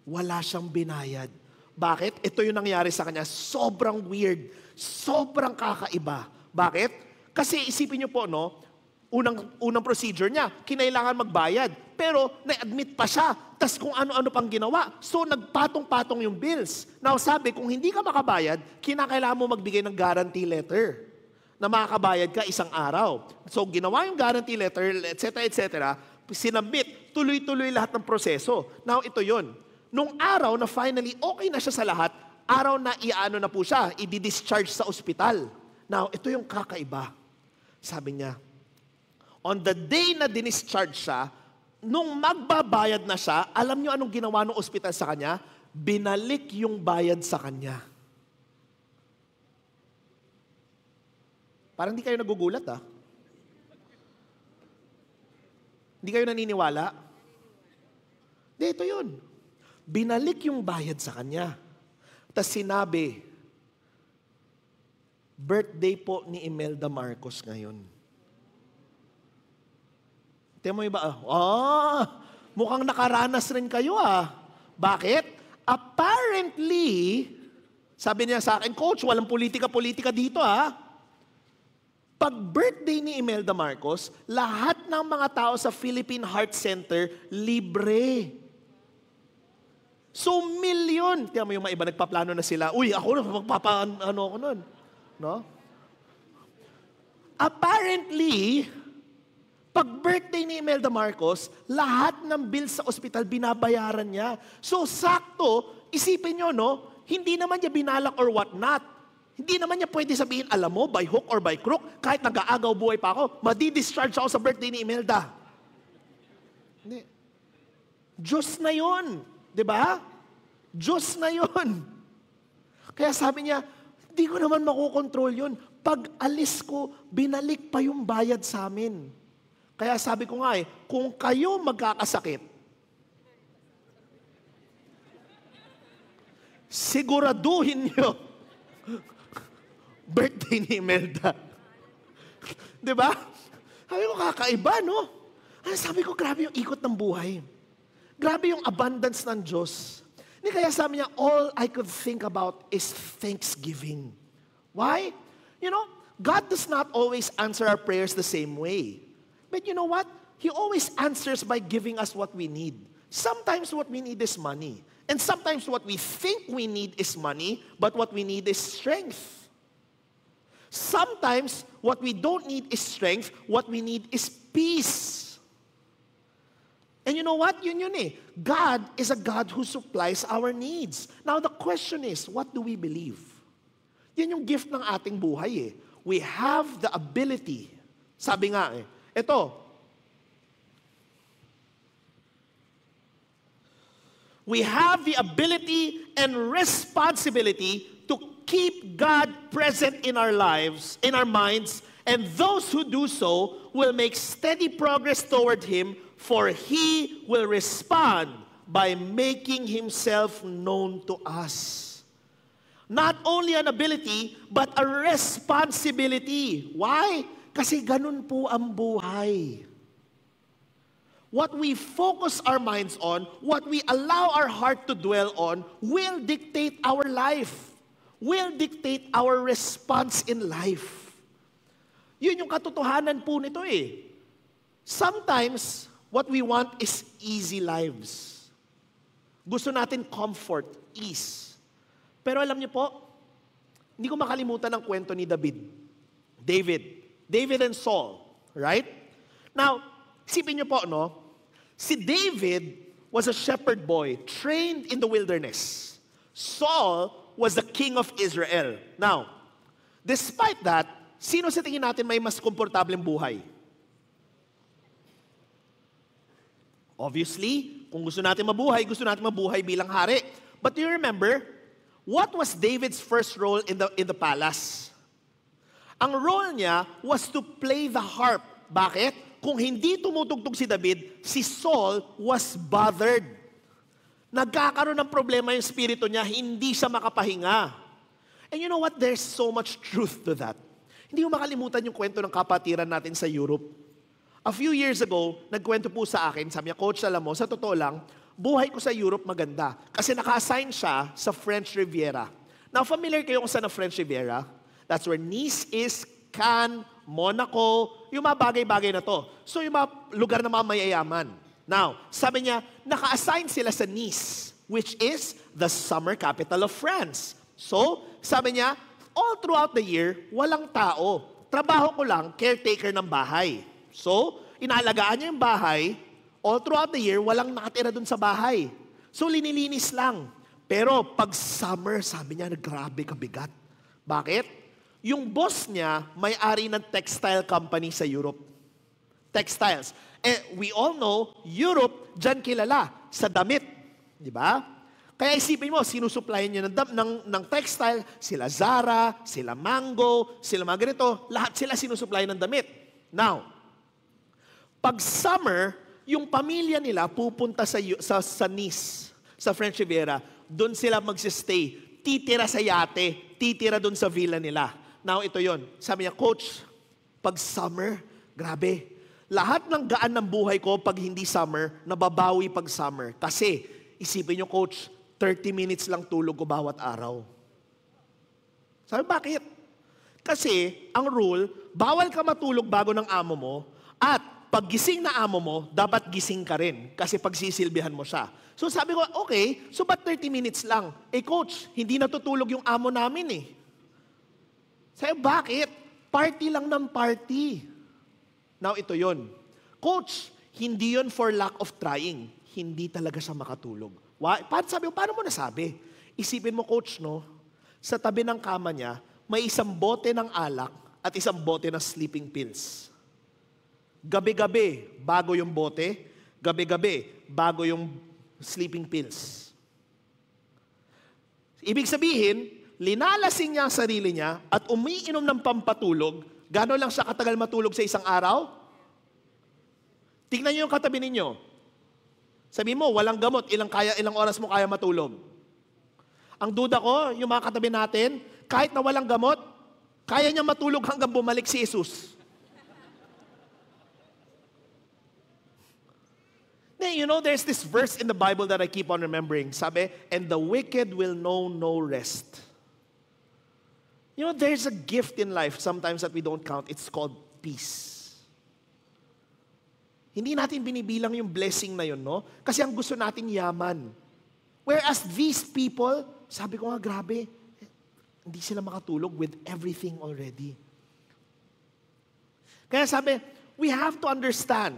Wala siyang binayad. Bakit? Ito yung nangyari sa kanya. Sobrang weird. Sobrang kakaiba. Bakit? Kasi isipin niyo po, no, unang procedure niya, kinailangan magbayad. Pero na-admit pa siya, tas kung ano-ano pang ginawa. So nagpatong-patong yung bills. Now sabi, kung hindi ka makabayad, kinakailangan mo magbigay ng guarantee letter na makakabayad ka isang araw. So ginawa yung guarantee letter, etc., sinabit, tuloy-tuloy lahat ng proseso. Now ito yun. Nung araw na finally okay na siya sa lahat, araw na iaano na po siya, i-discharge sa ospital. Now ito yung kakaiba. Sabi niya, on the day na dinischarge siya, nung magbabayad na siya, alam niyo anong ginawa ng ospital sa kanya? Binalik yung bayad sa kanya. Parang hindi kayo nagugulat, ah. Hindi kayo naniniwala? Hindi, ito yun. Binalik yung bayad sa kanya. Tapos sinabi, birthday po ni Imelda Marcos ngayon. Tiyan mo iba, mukhang nakaranas rin kayo, ah. Bakit? Apparently, sabi niya sa akin, Coach, walang politika-politika dito, ah. Pag birthday ni Imelda Marcos, lahat ng mga tao sa Philippine Heart Center, libre. So, million. Tiyan mo yung mga iba, nagpaplano na sila. Uy, ako ako nun. No? Apparently, pag birthday ni Imelda Marcos, lahat ng bills sa ospital binabayaran niya. So, sakto, isipin nyo, no? Hindi naman niya binalak or what not. Hindi naman niya pwede sabihin, alam mo, by hook or by crook, kahit nag-aagaw buhay pa ako, madi-discharge ako sa birthday ni Imelda. Hindi. Diyos na yun. Diba? Diyos na yun. Kaya sabi niya, hindi ko naman makukontrol yun. Pag alis ko, binalik pa yung bayad sa amin. Kaya sabi ko nga kung kayo magkakasakit, siguraduhin nyo, birthday ni Imelda. Diba? Sabi ko, kakaiba, no? Sabi ko, grabe yung ikot ng buhay. Grabe yung abundance ng Diyos. Kaya sabi niya, all I could think about is thanksgiving. Why? You know, God does not always answer our prayers the same way. But you know what? He always answers by giving us what we need. Sometimes what we need is money. And sometimes what we think we need is money, but what we need is strength. Sometimes what we don't need is strength, what we need is peace. And you know what? Yun eh. God is a God who supplies our needs. Now the question is, what do we believe? Yan yung gift ng ating buhay eh. We have the ability. Sabi nga ito, we have the ability and responsibility to keep God present in our lives, in our minds, and those who do so will make steady progress toward Him, for He will respond by making Himself known to us. Not only an ability, but a responsibility. Why? Kasi ganun po ang buhay. What we focus our minds on, what we allow our heart to dwell on, will dictate our life. Will dictate our response in life. Yun yung katotohanan po nito eh. Sometimes, what we want is easy lives. Gusto natin comfort, ease. Pero alam niyo po, hindi ko makalimutan ang kwento ni David and Saul, right? Now, isipin niyo po, no? Si David was a shepherd boy, trained in the wilderness. Saul was the king of Israel. Now, despite that, sino sa tingin natin may mas komportableng buhay? Obviously, kung gusto natin mabuhay bilang hari. But do you remember, what was David's first role in the palace? Ang role niya was to play the harp. Bakit? Kung hindi tumutugtog si David, si Saul was bothered. Nagkakaroon ng problema yung spirito niya, hindi siya makapahinga. And you know what? There's so much truth to that. Hindi mo makalimutan yung kwento ng kapatiran natin sa Europe. A few years ago, nagkwento po sa akin, sabi niya, Coach, alam mo, sa totoo lang, buhay ko sa Europe maganda. Kasi naka-assign siya sa French Riviera. Now, familiar kayo kung saan ang French Riviera? That's where Nice is, Cannes, Monaco, yung mga bagay-bagay na to. So yung mga lugar na mga mayayaman. Now, sabi niya, naka-assign sila sa Nice, which is the summer capital of France. So, sabi niya, all throughout the year, walang tao. Trabaho ko lang, caretaker ng bahay. So, inaalagaan niya yung bahay, all throughout the year, walang nakatira dun sa bahay. So, linilinis lang. Pero, pag summer, sabi niya, grabe kabigat. Bakit? Yung boss niya, may-ari ng textile company sa Europe. Textiles. We all know, Europe, dyan kilala, sa damit. Di ba? Kaya isipin mo, sinusupplyan niya ng textile, sila Zara, sila Mango, sila mga ganito, lahat sila sinusupplyan ng damit. Now, pag summer, yung pamilya nila pupunta sa Nice, sa French Riviera, doon sila magsistay, titira sa yate, titira doon sa villa nila. Now, ito yon. Sabi niya, Coach, pag summer, grabe, lahat ng gaan ng buhay ko pag hindi summer, nababawi pag summer. Kasi, isipin niyo, Coach, 30 minutes lang tulog ko bawat araw. Sabi, bakit? Kasi, ang rule, bawal ka matulog bago ng amo mo, at pag gising na amo mo, dapat gising ka rin. Kasi pagsisilbihan mo siya. So sabi ko, okay, so ba't 30 minutes lang? Coach, hindi natutulog yung amo namin eh. Sabi, bakit? Party lang ng party. Now, ito yon. Coach, hindi yon for lack of trying. Hindi talaga siya makatulog. Sabi ko, paano mo nasabi? Isipin mo, Coach, no? Sa tabi ng kama niya, may isang bote ng alak at isang bote ng sleeping pills. Gabi-gabi, bago yung bote. Gabi-gabi, bago yung sleeping pills. Ibig sabihin, linalasing niya ang sarili niya at umiinom ng pampatulog. Gano'n lang siya katagal matulog sa isang araw? Tingnan niyo yung katabi ninyo. Sabi mo, walang gamot, ilang oras mo kaya matulog? Ang duda ko, yung mga katabi natin, kahit na walang gamot, kaya niya matulog hanggang bumalik si Jesus. You know, there's this verse in the Bible that I keep on remembering. Sabi, and the wicked will know no rest. You know, there's a gift in life sometimes that we don't count. It's called peace. Hindi natin binibilang yung blessing na yun, no? Kasi ang gusto nating yaman. Whereas these people, sabi ko nga, grabe, hindi sila makatulog with everything already. Kaya sabi, we have to understand,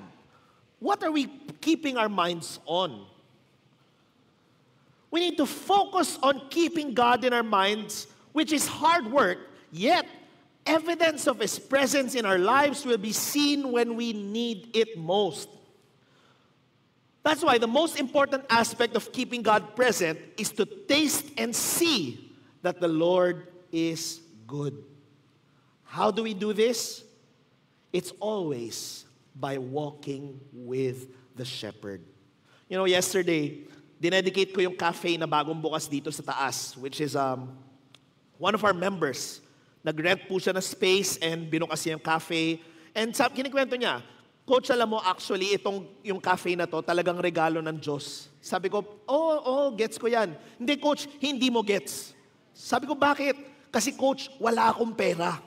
what are we keeping our minds on? We need to focus on keeping God in our minds, which is hard work, yet evidence of His presence in our lives will be seen when we need it most. That's why the most important aspect of keeping God present is to taste and see that the Lord is good. How do we do this? It's always by walking with the shepherd. You know, yesterday, dinedicate ko yung cafe na bagong bukas dito sa taas, which is one of our members. Nag-rent po siya na space and binukas niya yung cafe. And kinikwento niya, Coach, alam mo, actually, yung cafe na to, talagang regalo ng Diyos. Sabi ko, gets ko yan. Hindi, Coach, hindi mo gets. Sabi ko, bakit? Kasi, Coach, wala akong pera.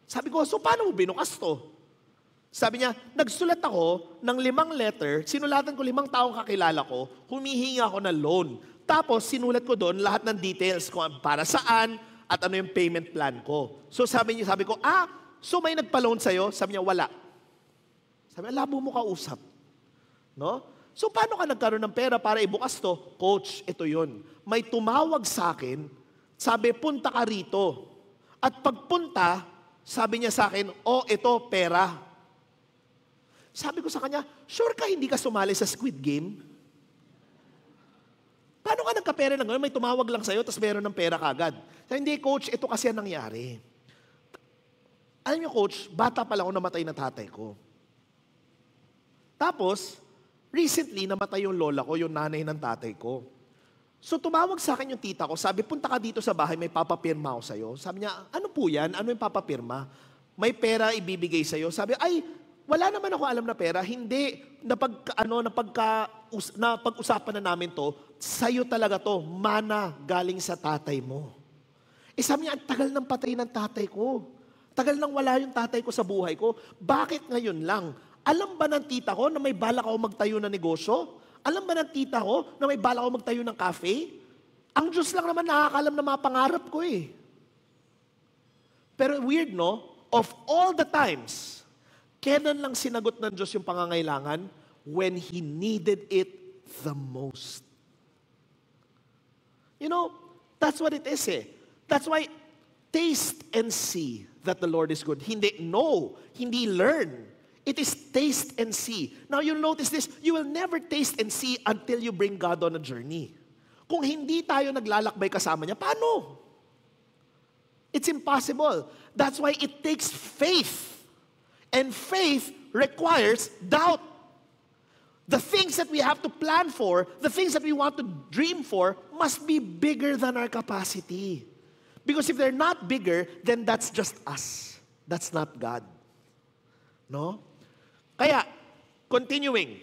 Sabi ko, so paano mo binukas to? Sabi niya, nagsulat ako ng 5 letter, sinulatan ko 5 taong kakilala ko, humihingi ako ng loan. Tapos, sinulat ko doon lahat ng details kung para saan at ano yung payment plan ko. So, sabi ko, so may nagpa-loan sa'yo? Sabi niya, wala. Sabi niya, labo mo kausap. No? So, paano ka nagkaroon ng pera para ibukas to? Coach, ito yun. May tumawag sa akin, sabi, punta ka rito. At pagpunta, sabi niya sa akin, ito, pera. Sabi ko sa kanya, sure ka hindi ka sumali sa Squid Game? Paano ka nagkapera ng gano'n? May tumawag lang sa'yo, tapos meron ng pera kagad. Sabi, hindi, Coach, ito kasi ang nangyari. Alam niyo, Coach, bata pa lang ako namatay na tatay ko. Tapos, recently, namatay yung lola ko, yung nanay ng tatay ko. So, tumawag sa akin yung tita ko, sabi, punta ka dito sa bahay, may papapirma ako sa'yo. Sabi niya, ano po yan? Ano yung papapirma? May pera ibibigay sa'yo. Sabi, wala naman ako alam na pera. Hindi. Napag-usapan na namin to, sa'yo talaga to, mana galing sa tatay mo. Sabi niya, ang tagal ng patay ng tatay ko. Tagal nang wala yung tatay ko sa buhay ko. Bakit ngayon lang? Alam ba ng tita ko na may balak ako magtayo ng negosyo? Alam ba ng tita ko na may balak ako magtayo ng cafe? Ang Diyos lang naman nakakalam ng mga pangarap ko eh. Pero weird, no? Of all the times, kailan lang sinagot ng Diyos yung pangangailangan? When He needed it the most. You know, that's what it is eh. That's why, taste and see that the Lord is good. Hindi know, hindi learn. It is taste and see. Now you'll notice this, you will never taste and see until you bring God on a journey. Kung hindi tayo naglalakbay kasama niya, paano? It's impossible. That's why it takes faith. And faith requires doubt. The things that we have to plan for, the things that we want to dream for, must be bigger than our capacity. Because if they're not bigger, then that's just us. That's not God. No? Kaya, continuing.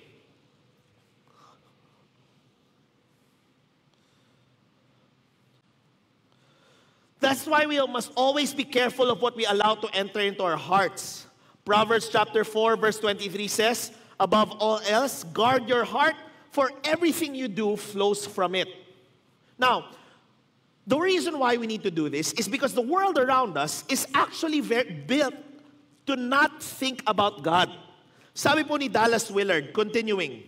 That's why we must always be careful of what we allow to enter into our hearts. Proverbs chapter 4 verse 23 says, above all else, guard your heart, for everything you do flows from it. Now, the reason why we need to do this is because the world around us is actually built to not think about God. Sabi po ni Dallas Willard, continuing,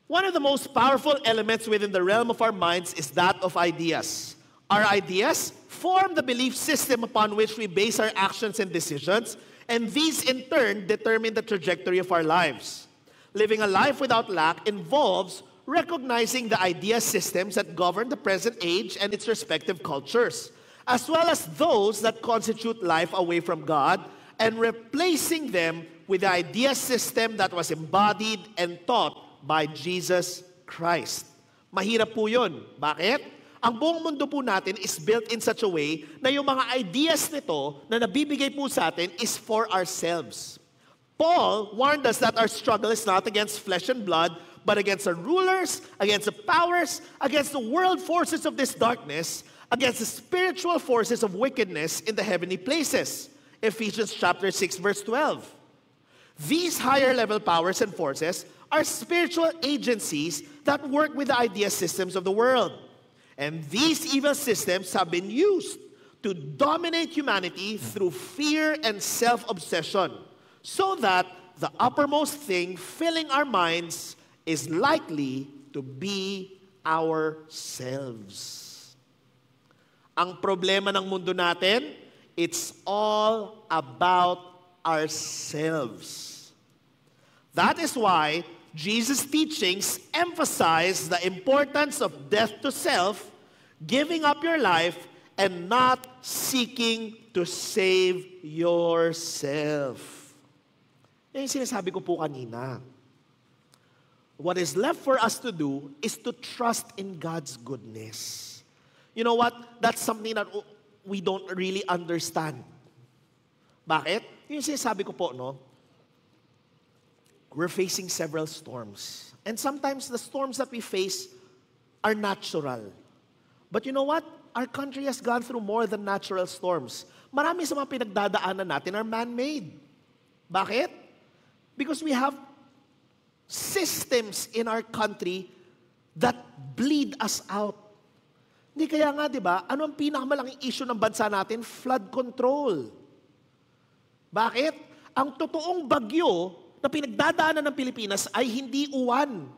one of the most powerful elements within the realm of our minds is that of ideas. Our ideas form the belief system upon which we base our actions and decisions, and these in turn determine the trajectory of our lives. Living a life without lack involves recognizing the idea systems that govern the present age and its respective cultures, as well as those that constitute life away from God, and replacing them with the idea system that was embodied and taught by Jesus Christ. Mahirap po yun. Bakit? Ang buong mundo po natin is built in such a way na yung mga ideas nito na nabibigay po sa atin is for ourselves. Paul warned us that our struggle is not against flesh and blood, but against the rulers, against the powers, against the world forces of this darkness, against the spiritual forces of wickedness in the heavenly places. Ephesians chapter 6 verse 12. These higher level powers and forces are spiritual agencies that work with the idea systems of the world. And these evil systems have been used to dominate humanity through fear and self-obsession, so that the uppermost thing filling our minds is likely to be ourselves. Ang problema ng mundo natin, it's all about ourselves. That is why Jesus' teachings emphasize the importance of death to self, giving up your life, and not seeking to save yourself. Yan yung sinasabi ko po kanina. What is left for us to do is to trust in God's goodness. You know what? That's something that we don't really understand. Bakit? Yung sinasabi ko po, no? We're facing several storms. And sometimes the storms that we face are natural. But you know what? Our country has gone through more than natural storms. Marami sa mga pinagdadaanan natin are man-made. Bakit? Because we have systems in our country that bleed us out. Hindi kaya nga, di ba? Ano ang pinakamalaking issue ng bansa natin? Flood control. Bakit? Ang totoong bagyo na pinagdadaanan ng Pilipinas ay hindi uwan,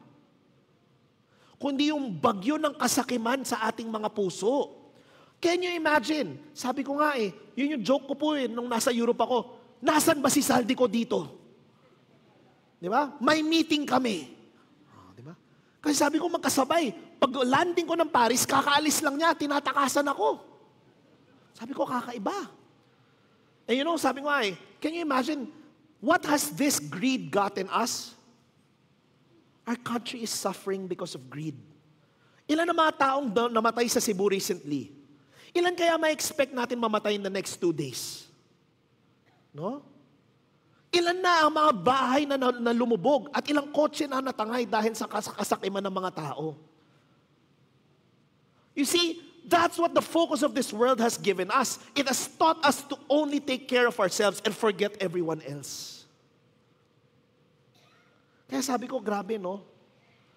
kundi yung bagyo ng kasakiman sa ating mga puso. Can you imagine? Sabi ko nga yun yung joke ko po nung nasa Europe ako. Nasaan ba si Saldi ko dito? Di ba? May meeting kami. Di ba? Kasi sabi ko magkasabay. Pag landing ko ng Paris, kakaalis lang niya, tinatakasan ako. Sabi ko, kakaiba. And you know, sabi ko nga can you imagine, what has this greed gotten us? Our country is suffering because of greed. Ilan ang mga taong namatay sa Cebu recently? Ilan kaya ma-expect natin mamatay in the next 2 days? No? Ilan na ang mga bahay na lumubog at ilang kotse na natangay dahil sa kasakiman ng mga tao? You see, That's what the focus of this world has given us. It has taught us to only take care of ourselves and forget everyone else. Kaya sabi ko, grabe, no?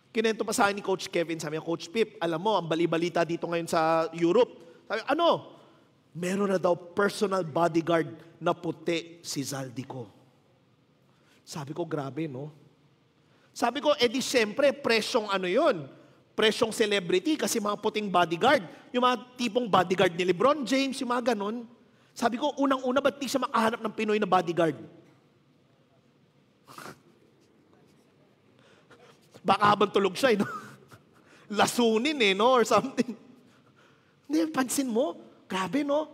Kinento pa sa akin ni Coach Kevin, sabi niya, Coach Pip, alam mo, ang bali-balita dito ngayon sa Europe. Sabi, ano? Meron na daw personal bodyguard na puti si Zaldico. Sabi ko, grabe, no? Sabi ko, edi siyempre, presyong ano yun? Presyong celebrity kasi mga puting bodyguard. Yung mga tipong bodyguard ni LeBron James, yung mga ganun. Sabi ko, unang-una, ba't di siya makahanap ng Pinoy na bodyguard? Baka habang tulog siya, no? Lasunin, no? Or something. Hindi, pansin mo, grabe, no?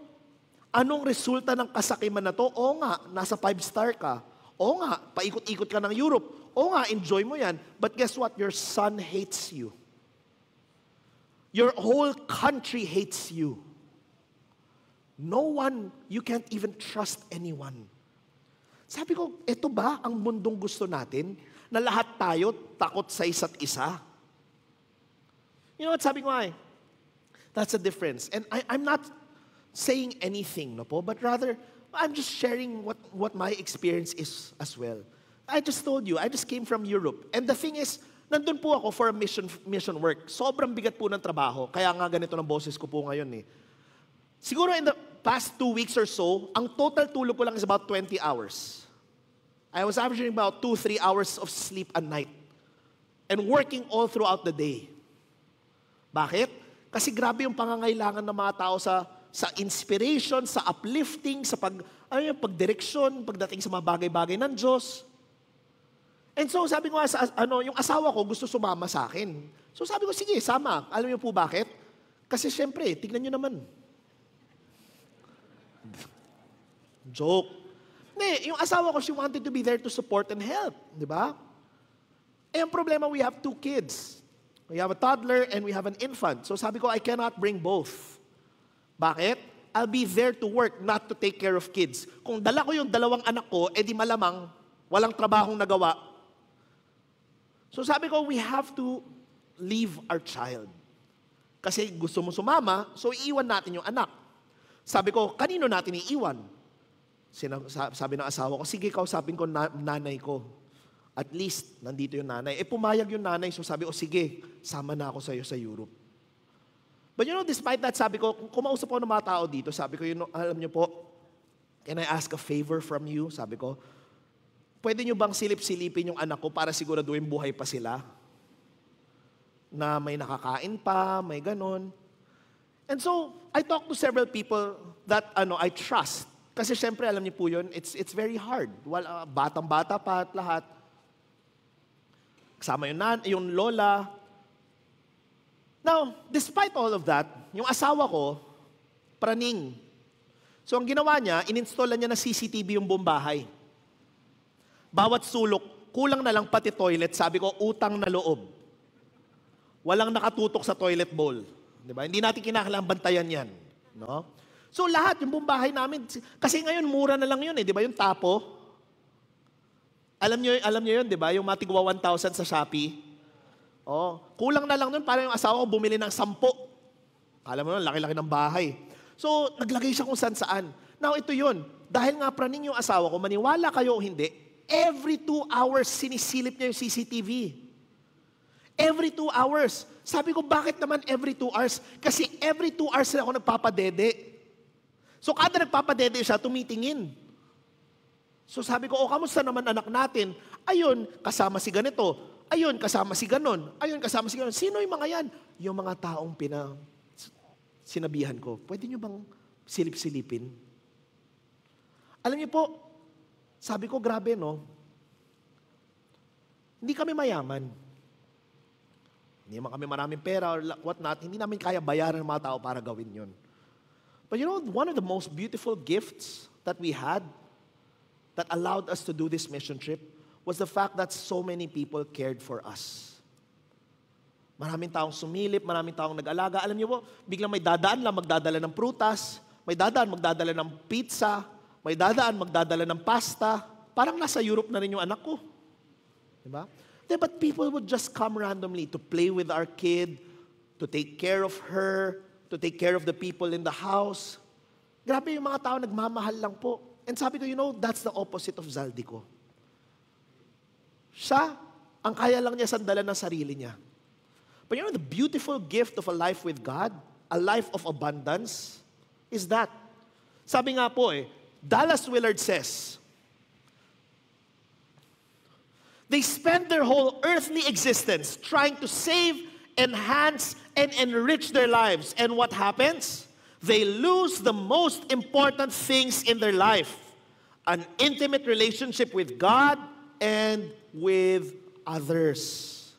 Anong resulta ng kasakiman na to? Oo nga, nasa 5-star ka. Oo nga, paikot-ikot ka ng Europe. Oo nga, enjoy mo yan. But guess what? Your son hates you. Your whole country hates you. No one, you can't even trust anyone. Sabi ko, eto ba ang mundong gusto natin? Na lahat tayo takot sa isa't isa? You know what, sabi ko ay, that's the difference. And I'm not saying anything, no po, but rather, I'm just sharing what my experience is as well. I just told you, I just came from Europe. And the thing is, nandun po ako for a mission work. Sobrang bigat po ng trabaho. Kaya nga ganito ng boses ko po ngayon eh. Siguro in the past 2 weeks or so, ang total tulog ko lang is about 20 hours. I was averaging about 2-3 hours of sleep a night. And working all throughout the day. Bakit? Kasi grabe yung pangangailangan ng mga tao sa inspiration, sa uplifting, sa pagdireksyon, pagdating sa mga bagay-bagay ng Diyos. And so sabi ko yung asawa ko gusto sumama sa akin. So sabi ko, sige, sama. Alam niyo po bakit? Kasi syempre, tignan niyo naman. Joke. Hindi, yung asawa ko, she wanted to be there to support and help. Di ba? Eh, ang problema, we have 2 kids. We have a toddler and we have an infant. So sabi ko, I cannot bring both. Bakit? I'll be there to work, not to take care of kids. Kung dala ko yung 2 anak ko, edi malamang walang trabahong nagawa. So sabi ko, we have to leave our child. Kasi gusto mo sumama, so iiwan natin yung anak. Sabi ko, kanino natin iiwan? Sabi ng asawa ko, sige, kausapin ko nanay ko. At least, nandito yung nanay. Eh, pumayag yung nanay, so sabi ko, sige, sama na ako sa'yo sa Europe. But you know, despite that, sabi ko, kung kumausap ko ng mga tao dito, sabi ko, alam niyo po, can I ask a favor from you? Sabi ko, pwede nyo bang silip-silipin yung anak ko para siguraduhin buhay pa sila? Na may nakakain pa, may ganon. And so, I talked to several people that I trust. Kasi syempre, alam niyo po yun, it's very hard. Batang-bata pa at lahat. Kasama yung lola. Now, despite all of that, yung asawa ko, praning. So, ang ginawa niya, ininstall niya na CCTV yung buong bahay. Bawat sulok, kulang na lang pati toilet, sabi ko, utang na loob. Walang nakatutok sa toilet bowl. Diba? Hindi natin kinakailangan bantayan yan. No? So lahat, yung buong bahay namin, kasi ngayon mura na lang yun di ba? Yung tapo. Alam nyo yun, di ba? Yung matigwa 1,000 sa Shopee. Oh, kulang na lang nun para yung asawa ko bumili ng 10. Alam mo, laki-laki ng bahay. So, naglagay siya kung saan-saan. Now, ito yun. Dahil nga praning yung asawa ko, maniwala kayo o hindi, every 2 hours, sinisilip niya yung CCTV. Every 2 hours. Sabi ko, bakit naman every 2 hours? Kasi every 2 hours na ako nagpapadede. So, kada nagpapadede siya, tumitingin. So, sabi ko, kamusta naman anak natin? Ayun, kasama si ganito. Ayun, kasama si ganon. Ayun, kasama si ganon. Sino yung mga yan? Yung mga taong sinabihan ko. Pwede nyo bang silip-silipin? Alam niyo po, sabi ko, grabe, no? Hindi kami mayaman. Hindi naman kami maraming pera or whatnot. Hindi namin kaya bayaran ng mga tao para gawin yun. But you know, one of the most beautiful gifts that we had that allowed us to do this mission trip was the fact that so many people cared for us. Maraming taong sumilip, maraming taong nag-alaga. Alam niyo po, biglang may dadaan lang magdadala ng prutas, may dadaan magdadala ng pizza, may dadaan magdadala ng pasta. Parang nasa Europe na rin yung anak ko. Diba? But people would just come randomly to play with our kid, to take care of her, to take care of the people in the house. Grabe yung mga tao, nagmamahal lang po. And sabi ko, that's the opposite of Zaldico. Siya, ang kaya lang niya sandalan ng sarili niya. But the beautiful gift of a life with God, a life of abundance, is that. Sabi nga po Dallas Willard says, they spend their whole earthly existence trying to save, enhance, and enrich their lives. And what happens? They lose the most important things in their life. An intimate relationship with God and with others.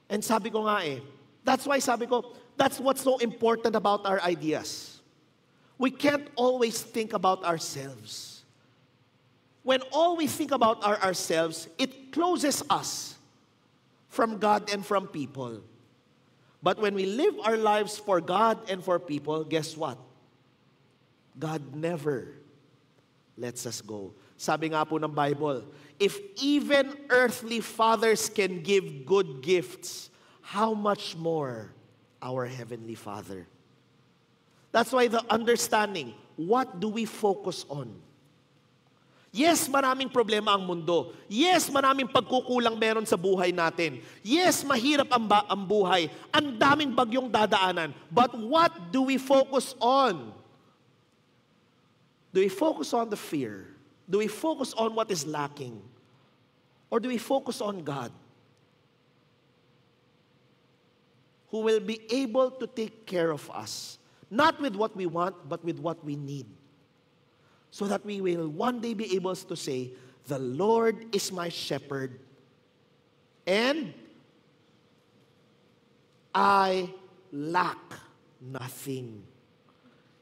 And sabi ko nga that's why sabi ko, that's what's so important about our ideas. We can't always think about ourselves. When all we think about are ourselves, it closes us from God and from people. But when we live our lives for God and for people, guess what? God never lets us go. Sabi nga po ng Bible, if even earthly fathers can give good gifts, how much more our Heavenly Father? That's why the understanding, what do we focus on? Yes, maraming problema ang mundo. Yes, maraming pagkukulang meron sa buhay natin. Yes, mahirap ang buhay. Ang daming bagyong dadaanan. But what do we focus on? Do we focus on the fear? Do we focus on what is lacking? Or do we focus on God, who will be able to take care of us? Not with what we want, but with what we need. So that we will one day be able to say, the Lord is my shepherd, and I lack nothing.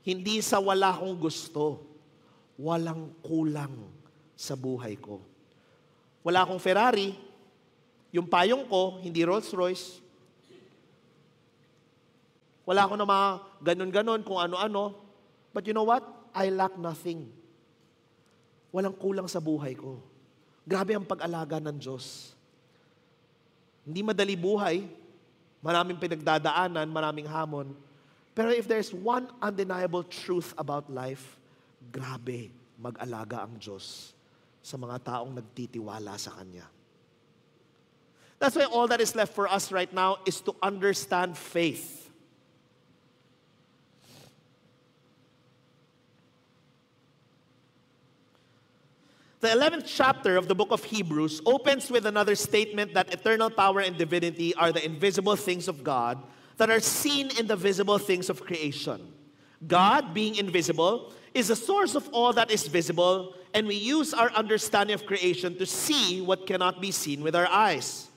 Hindi sa wala akong gusto, walang kulang sa buhay ko. Wala akong Ferrari, yung payong ko, hindi Rolls Royce. Wala akong na mga ganun-ganon, kung ano-ano. But you know what? I lack nothing. Walang kulang sa buhay ko. Grabe ang pag-alaga ng Diyos. Hindi madali buhay. Maraming pinagdadaanan, maraming hamon. Pero if there's one undeniable truth about life, grabe mag-alaga ang Diyos sa mga taong nagtitiwala sa Kanya. That's why all that is left for us right now is to understand faith. The 11th chapter of the book of Hebrews opens with another statement that eternal power and divinity are the invisible things of God that are seen in the visible things of creation. God, being invisible, is the source of all that is visible, and we use our understanding of creation to see what cannot be seen with our eyes.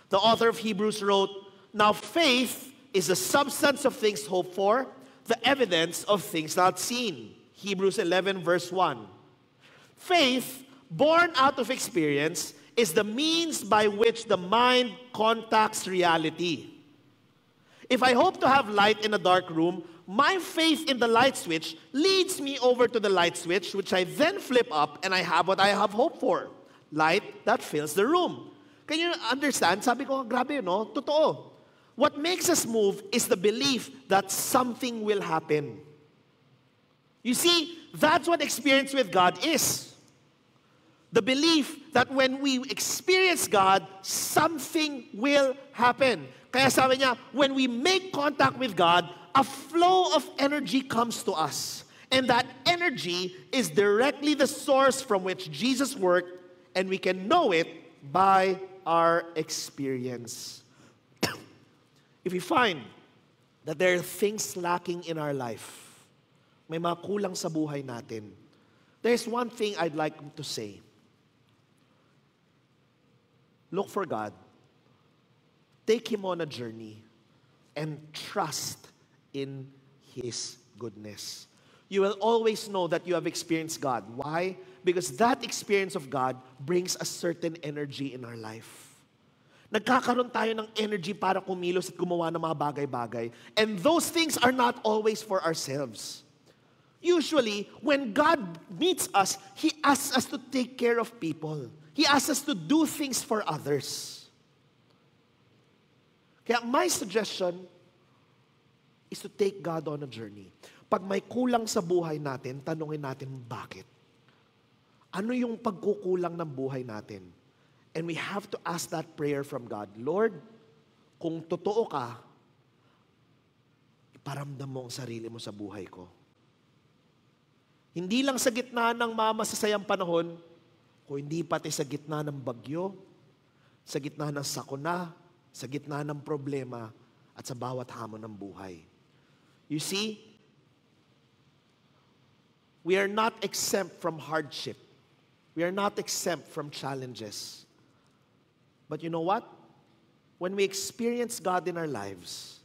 The author of Hebrews wrote, "Now faith is the substance of things hoped for, the evidence of things not seen." Hebrews 11 verse 1. Faith, born out of experience, is the means by which the mind contacts reality. If I hope to have light in a dark room, my faith in the light switch leads me over to the light switch, which I then flip up, and I have what I have hoped for. Light that fills the room. Can you understand? Sabi ko, grabe, no? Totoo. What makes us move is the belief that something will happen. You see, that's what experience with God is. The belief that when we experience God, something will happen. Kaya sabi niya, when we make contact with God, a flow of energy comes to us. And that energy is directly the source from which Jesus worked, and we can know it by our experience. If we find that there are things lacking in our life, may mga kulang sa buhay natin, there's one thing I'd like to say. Look for God. Take Him on a journey and trust in His goodness. You will always know that you have experienced God. Why? Because that experience of God brings a certain energy in our life. Nagkakaroon tayo ng energy para kumilos at gumawa ng mga bagay-bagay. And those things are not always for ourselves. Usually, when God meets us, He asks us to take care of people. He asks us to do things for others. Kaya my suggestion, is to take God on a journey. Pag may kulang sa buhay natin, tanungin natin bakit. Ano yung pagkukulang ng buhay natin? And we have to ask that prayer from God. Lord, kung totoo ka, iparamdam mo ang sarili mo sa buhay ko. Hindi lang sa gitna ng masasayang panahon, kung hindi pati sa gitna ng bagyo, sa gitna ng sakuna, sa gitna ng problema, at sa bawat hamon ng buhay. You see, we are not exempt from hardship. We are not exempt from challenges. But you know what? When we experience God in our lives,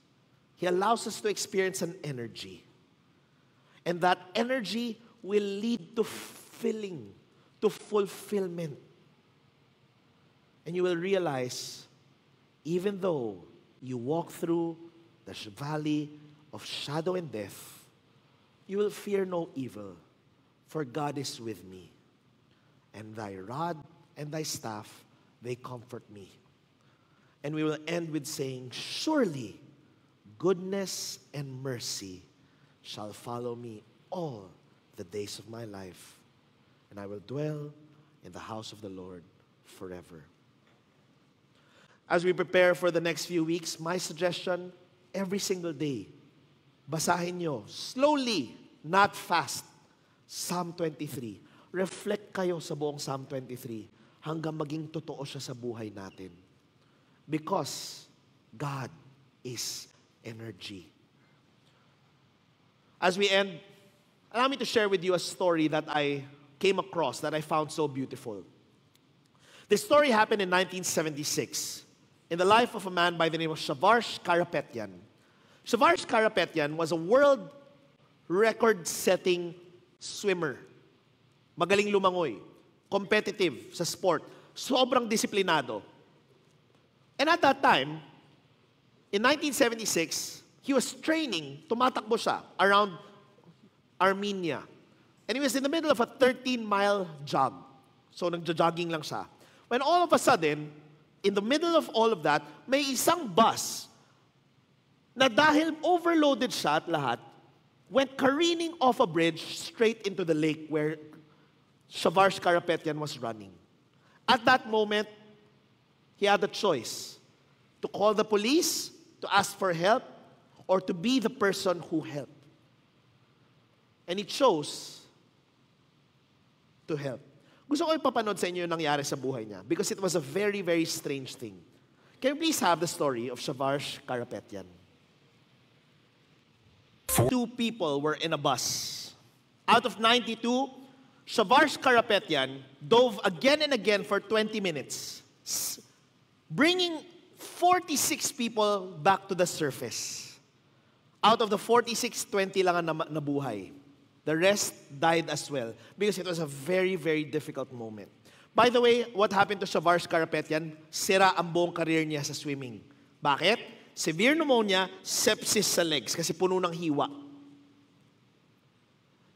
He allows us to experience an energy. And that energy will lead to filling, to fulfillment. And you will realize, even though you walk through the valley of shadow and death, you will fear no evil, for God is with me. And thy rod and thy staff, they comfort me. And we will end with saying, surely goodness and mercy shall follow me all the days of my life, and I will dwell in the house of the Lord forever. As we prepare for the next few weeks, my suggestion, every single day, basahin nyo, slowly, not fast, Psalm 23. Reflect kayo sa buong Psalm 23 hanggang maging totoo siya sa buhay natin. Because God is energy. As we end, allow me to share with you a story that I came across that I found so beautiful. This story happened in 1976 in the life of a man by the name of Shavarsh Karapetyan. Shavarsh Karapetyan was a world record-setting swimmer. Magaling lumangoy, competitive sa sport, sobrang disiplinado. And at that time, in 1976, he was training, tumatakbo siya around Armenia. And he was in the middle of a 13-mile jog. So nagja-jogging lang siya. When all of a sudden, in the middle of all of that, may isang bus na dahil overloaded siya at lahat, went careening off a bridge straight into the lake where Shavarsh Karapetyan was running. At that moment, he had a choice to call the police, to ask for help, or to be the person who helped. And he chose to help. Gusto ko ipapanood sa inyo yung nangyari sa buhay niya because it was a very, very strange thing. Can you please have the story of Shavarsh Karapetyan? Two people were in a bus. Out of 92, Shavarsh Karapetyan dove again and again for 20 minutes, bringing 46 people back to the surface. Out of the 46, 20 lang ang nabuhay. The rest died as well because it was a very, very difficult moment. By the way, what happened to Shavarsh Karapetyan? Sira ang buong career niya sa swimming. Bakit? Severe pneumonia, sepsis sa legs kasi puno ng hiwa.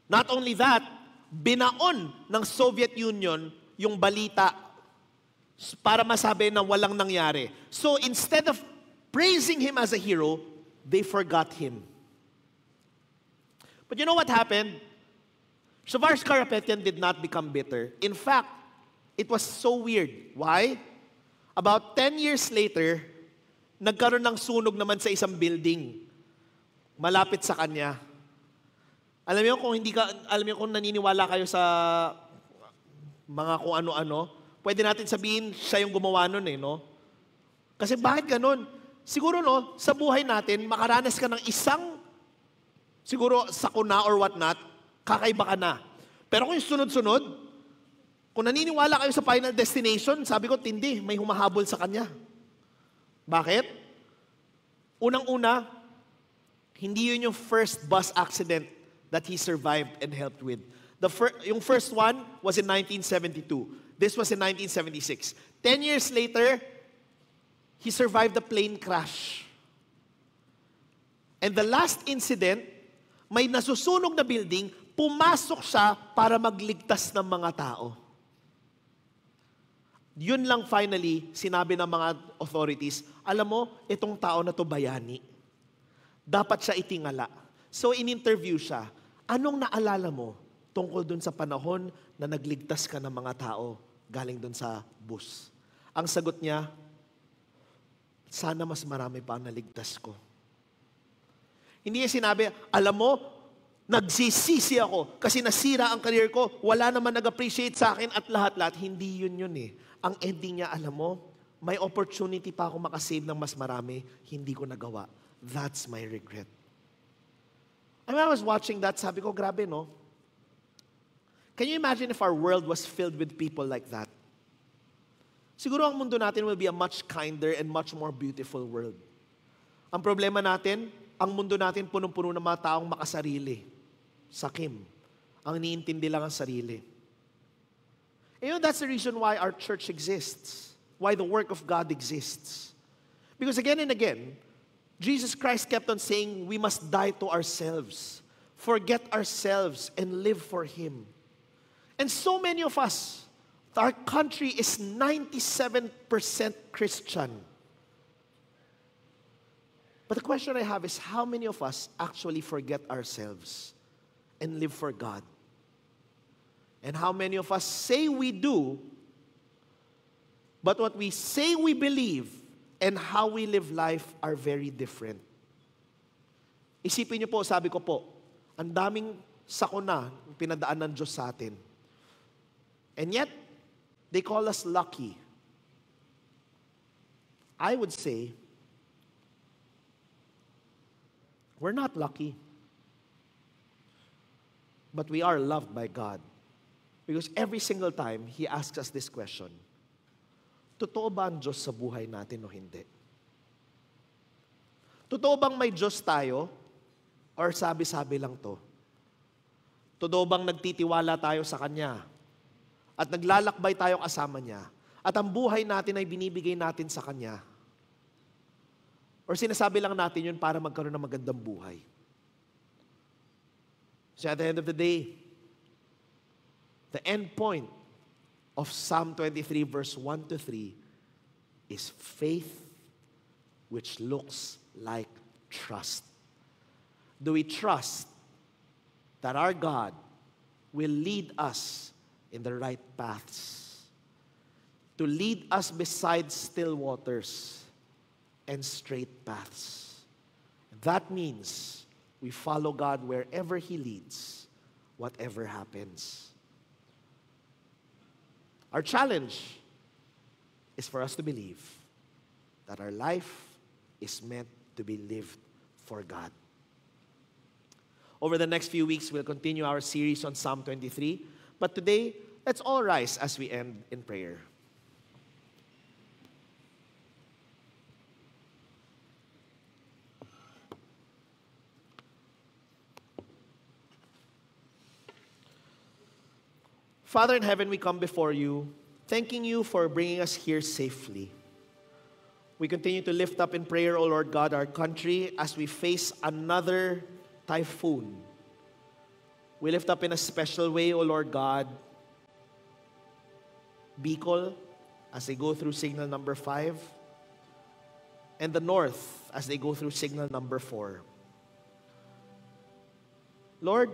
Not only that, binaon ng Soviet Union yung balita para masabi na walang nangyari. So instead of praising him as a hero, they forgot him. But you know what happened? Shavarsh Karapetyan did not become bitter. In fact, it was so weird. Why? About 10 years later, nagkaroon ng sunog naman sa isang building malapit sa kanya. Alam niyo kung naniniwala kayo sa mga kung ano-ano, pwede natin sabihin siya yung gumawa nun no? Kasi bakit ganun? Siguro sa buhay natin, makaranas ka ng isang, siguro sakuna or whatnot, kakaiba ka na. Pero kung yung sunod-sunod, kung naniniwala kayo sa final destination, sabi ko, tindi, may humahabol sa kanya. Bakit? Unang-una, hindi yun yung first bus accident that he survived and helped with. Yung first one was in 1972. This was in 1976. 10 years later, he survived the plane crash. And the last incident, may nasusunog na building, pumasok siya para magligtas ng mga tao. Yun lang finally, sinabi ng mga authorities, alam mo, itong tao na to bayani. dapat siya itingala. So in-interview siya, anong naalala mo tungkol dun sa panahon na nagligtas ka ng mga tao galing dun sa bus? Ang sagot niya, sana mas marami pa ang naligtas ko. Hindi niya sinabi, alam mo, nagsisisi ako kasi nasira ang career ko, wala naman nag-appreciate sa akin at lahat-lahat. Hindi yun eh. Ang ending niya, alam mo, may opportunity pa ako makasave ng mas marami, hindi ko nagawa. That's my regret. And when I was watching that, sabi ko, grabe no? Can you imagine if our world was filled with people like that? Siguro ang mundo natin will be a much kinder and much more beautiful world. Ang problema natin, ang mundo natin punong-puno ng mga taong makasarili. Sakim. Ang iniintindi lang ang sarili. And you know, that's the reason why our church exists. Why the work of God exists. Because again and again, Jesus Christ kept on saying we must die to ourselves, forget ourselves, and live for Him. And so many of us, our country is 97% Christian. But the question I have is, how many of us actually forget ourselves and live for God? And how many of us say we do, but what we say we believe and how we live life are very different? Isipin niyo po, sabi ko po, ang daming sakuna pinadaan ng Diyos sa atin. And yet, they call us lucky. I would say, we're not lucky. But we are loved by God. Because every single time, He asks us this question, totoo ba ang Diyos sa buhay natin o hindi? Totoo bang may Diyos tayo? Or sabi-sabi lang to? Totoo bang nagtitiwala tayo sa Kanya? At naglalakbay tayo kasama Niya? At ang buhay natin ay binibigay natin sa Kanya? Or sinasabi lang natin yun para magkaroon ng magandang buhay? So at the end of the day, the end point of Psalm 23 verse 1 to 3 is faith which looks like trust. Do we trust that our God will lead us in the right paths, to lead us beside still waters and straight paths? That means we follow God wherever He leads, whatever happens. Our challenge is for us to believe that our life is meant to be lived for God. Over the next few weeks, we'll continue our series on Psalm 23. But today, let's all rise as we end in prayer. Father in heaven, we come before you, thanking you for bringing us here safely. We continue to lift up in prayer, O Lord God, our country as we face another typhoon. We lift up in a special way, O Lord God, Bicol as they go through signal number 5, and the north as they go through signal number 4. Lord,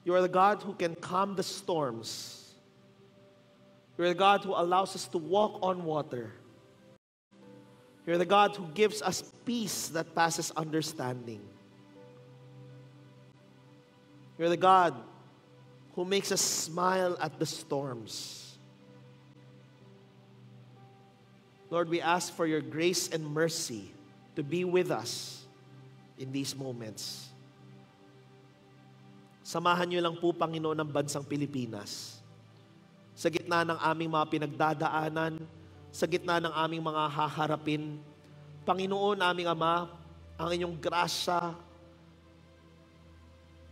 you are the God who can calm the storms. You are the God who allows us to walk on water. You are the God who gives us peace that passes understanding. You are the God who makes us smile at the storms. Lord, we ask for your grace and mercy to be with us in these moments. Samahan niyo lang po, Panginoon, ang bansang Pilipinas. Sa gitna ng aming mga pinagdadaanan, sa gitna ng aming mga haharapin, Panginoon, aming Ama, ang inyong grasya,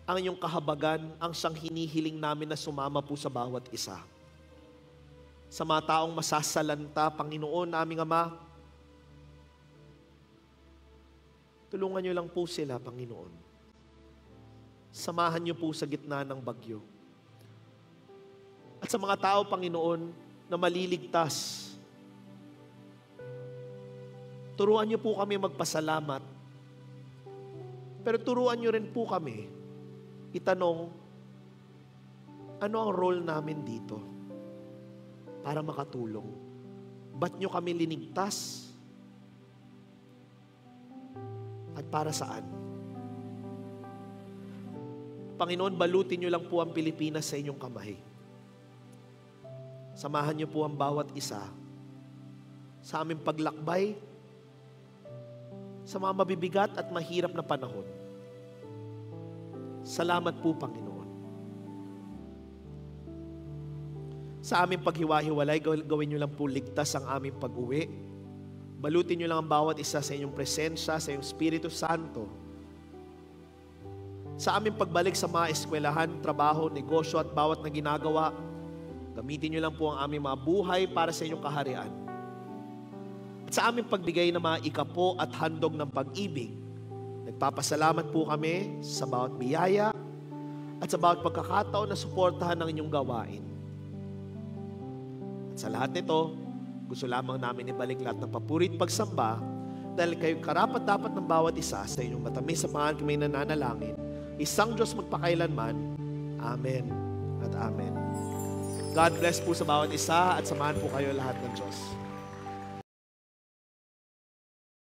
ang inyong kahabagan, ang siyang hinihiling namin na sumama po sa bawat isa. Sa mga taong masasalanta, Panginoon, aming Ama, tulungan niyo lang po sila, Panginoon. Samahan niyo po sa gitna ng bagyo. At sa mga tao, Panginoon, na maliligtas, turuan niyo po kami magpasalamat Pero turuan nyo rin po kami, itanong, ano ang role namin dito para makatulong? Ba't nyo kami linigtas? At para saan? Panginoon, balutin nyo lang po ang Pilipinas sa inyong kamay. Samahan niyo po ang bawat isa sa aming paglakbay sa mga mabibigat at mahirap na panahon. Salamat po, Panginoon. Sa aming paghiwa-hiwalay, gawin niyo lang po ligtas ang aming pag-uwi. Balutin niyo lang ang bawat isa sa inyong presensya, sa iyong Espiritu Santo. Sa aming pagbalik sa mga eskwelahan, trabaho, negosyo at bawat na ginagawa, gamitin niyo lang po ang aming mga buhay para sa inyong kaharian. At sa aming pagbigay ng mga ikapo at handog ng pag-ibig, nagpapasalamat po kami sa bawat biyaya at sa bawat pagkakataon na suportahan ng inyong gawain. At sa lahat nito, gusto lamang namin ibalik lahat ng papuri at pagsamba dahil kayo karapat-dapat ng bawat isa sa inyong matamis sa mga kami nananalangin. Isang Diyos magpakailanman. Amen at Amen. God bless po sa bawat isa at samahan po kayo lahat ng Diyos.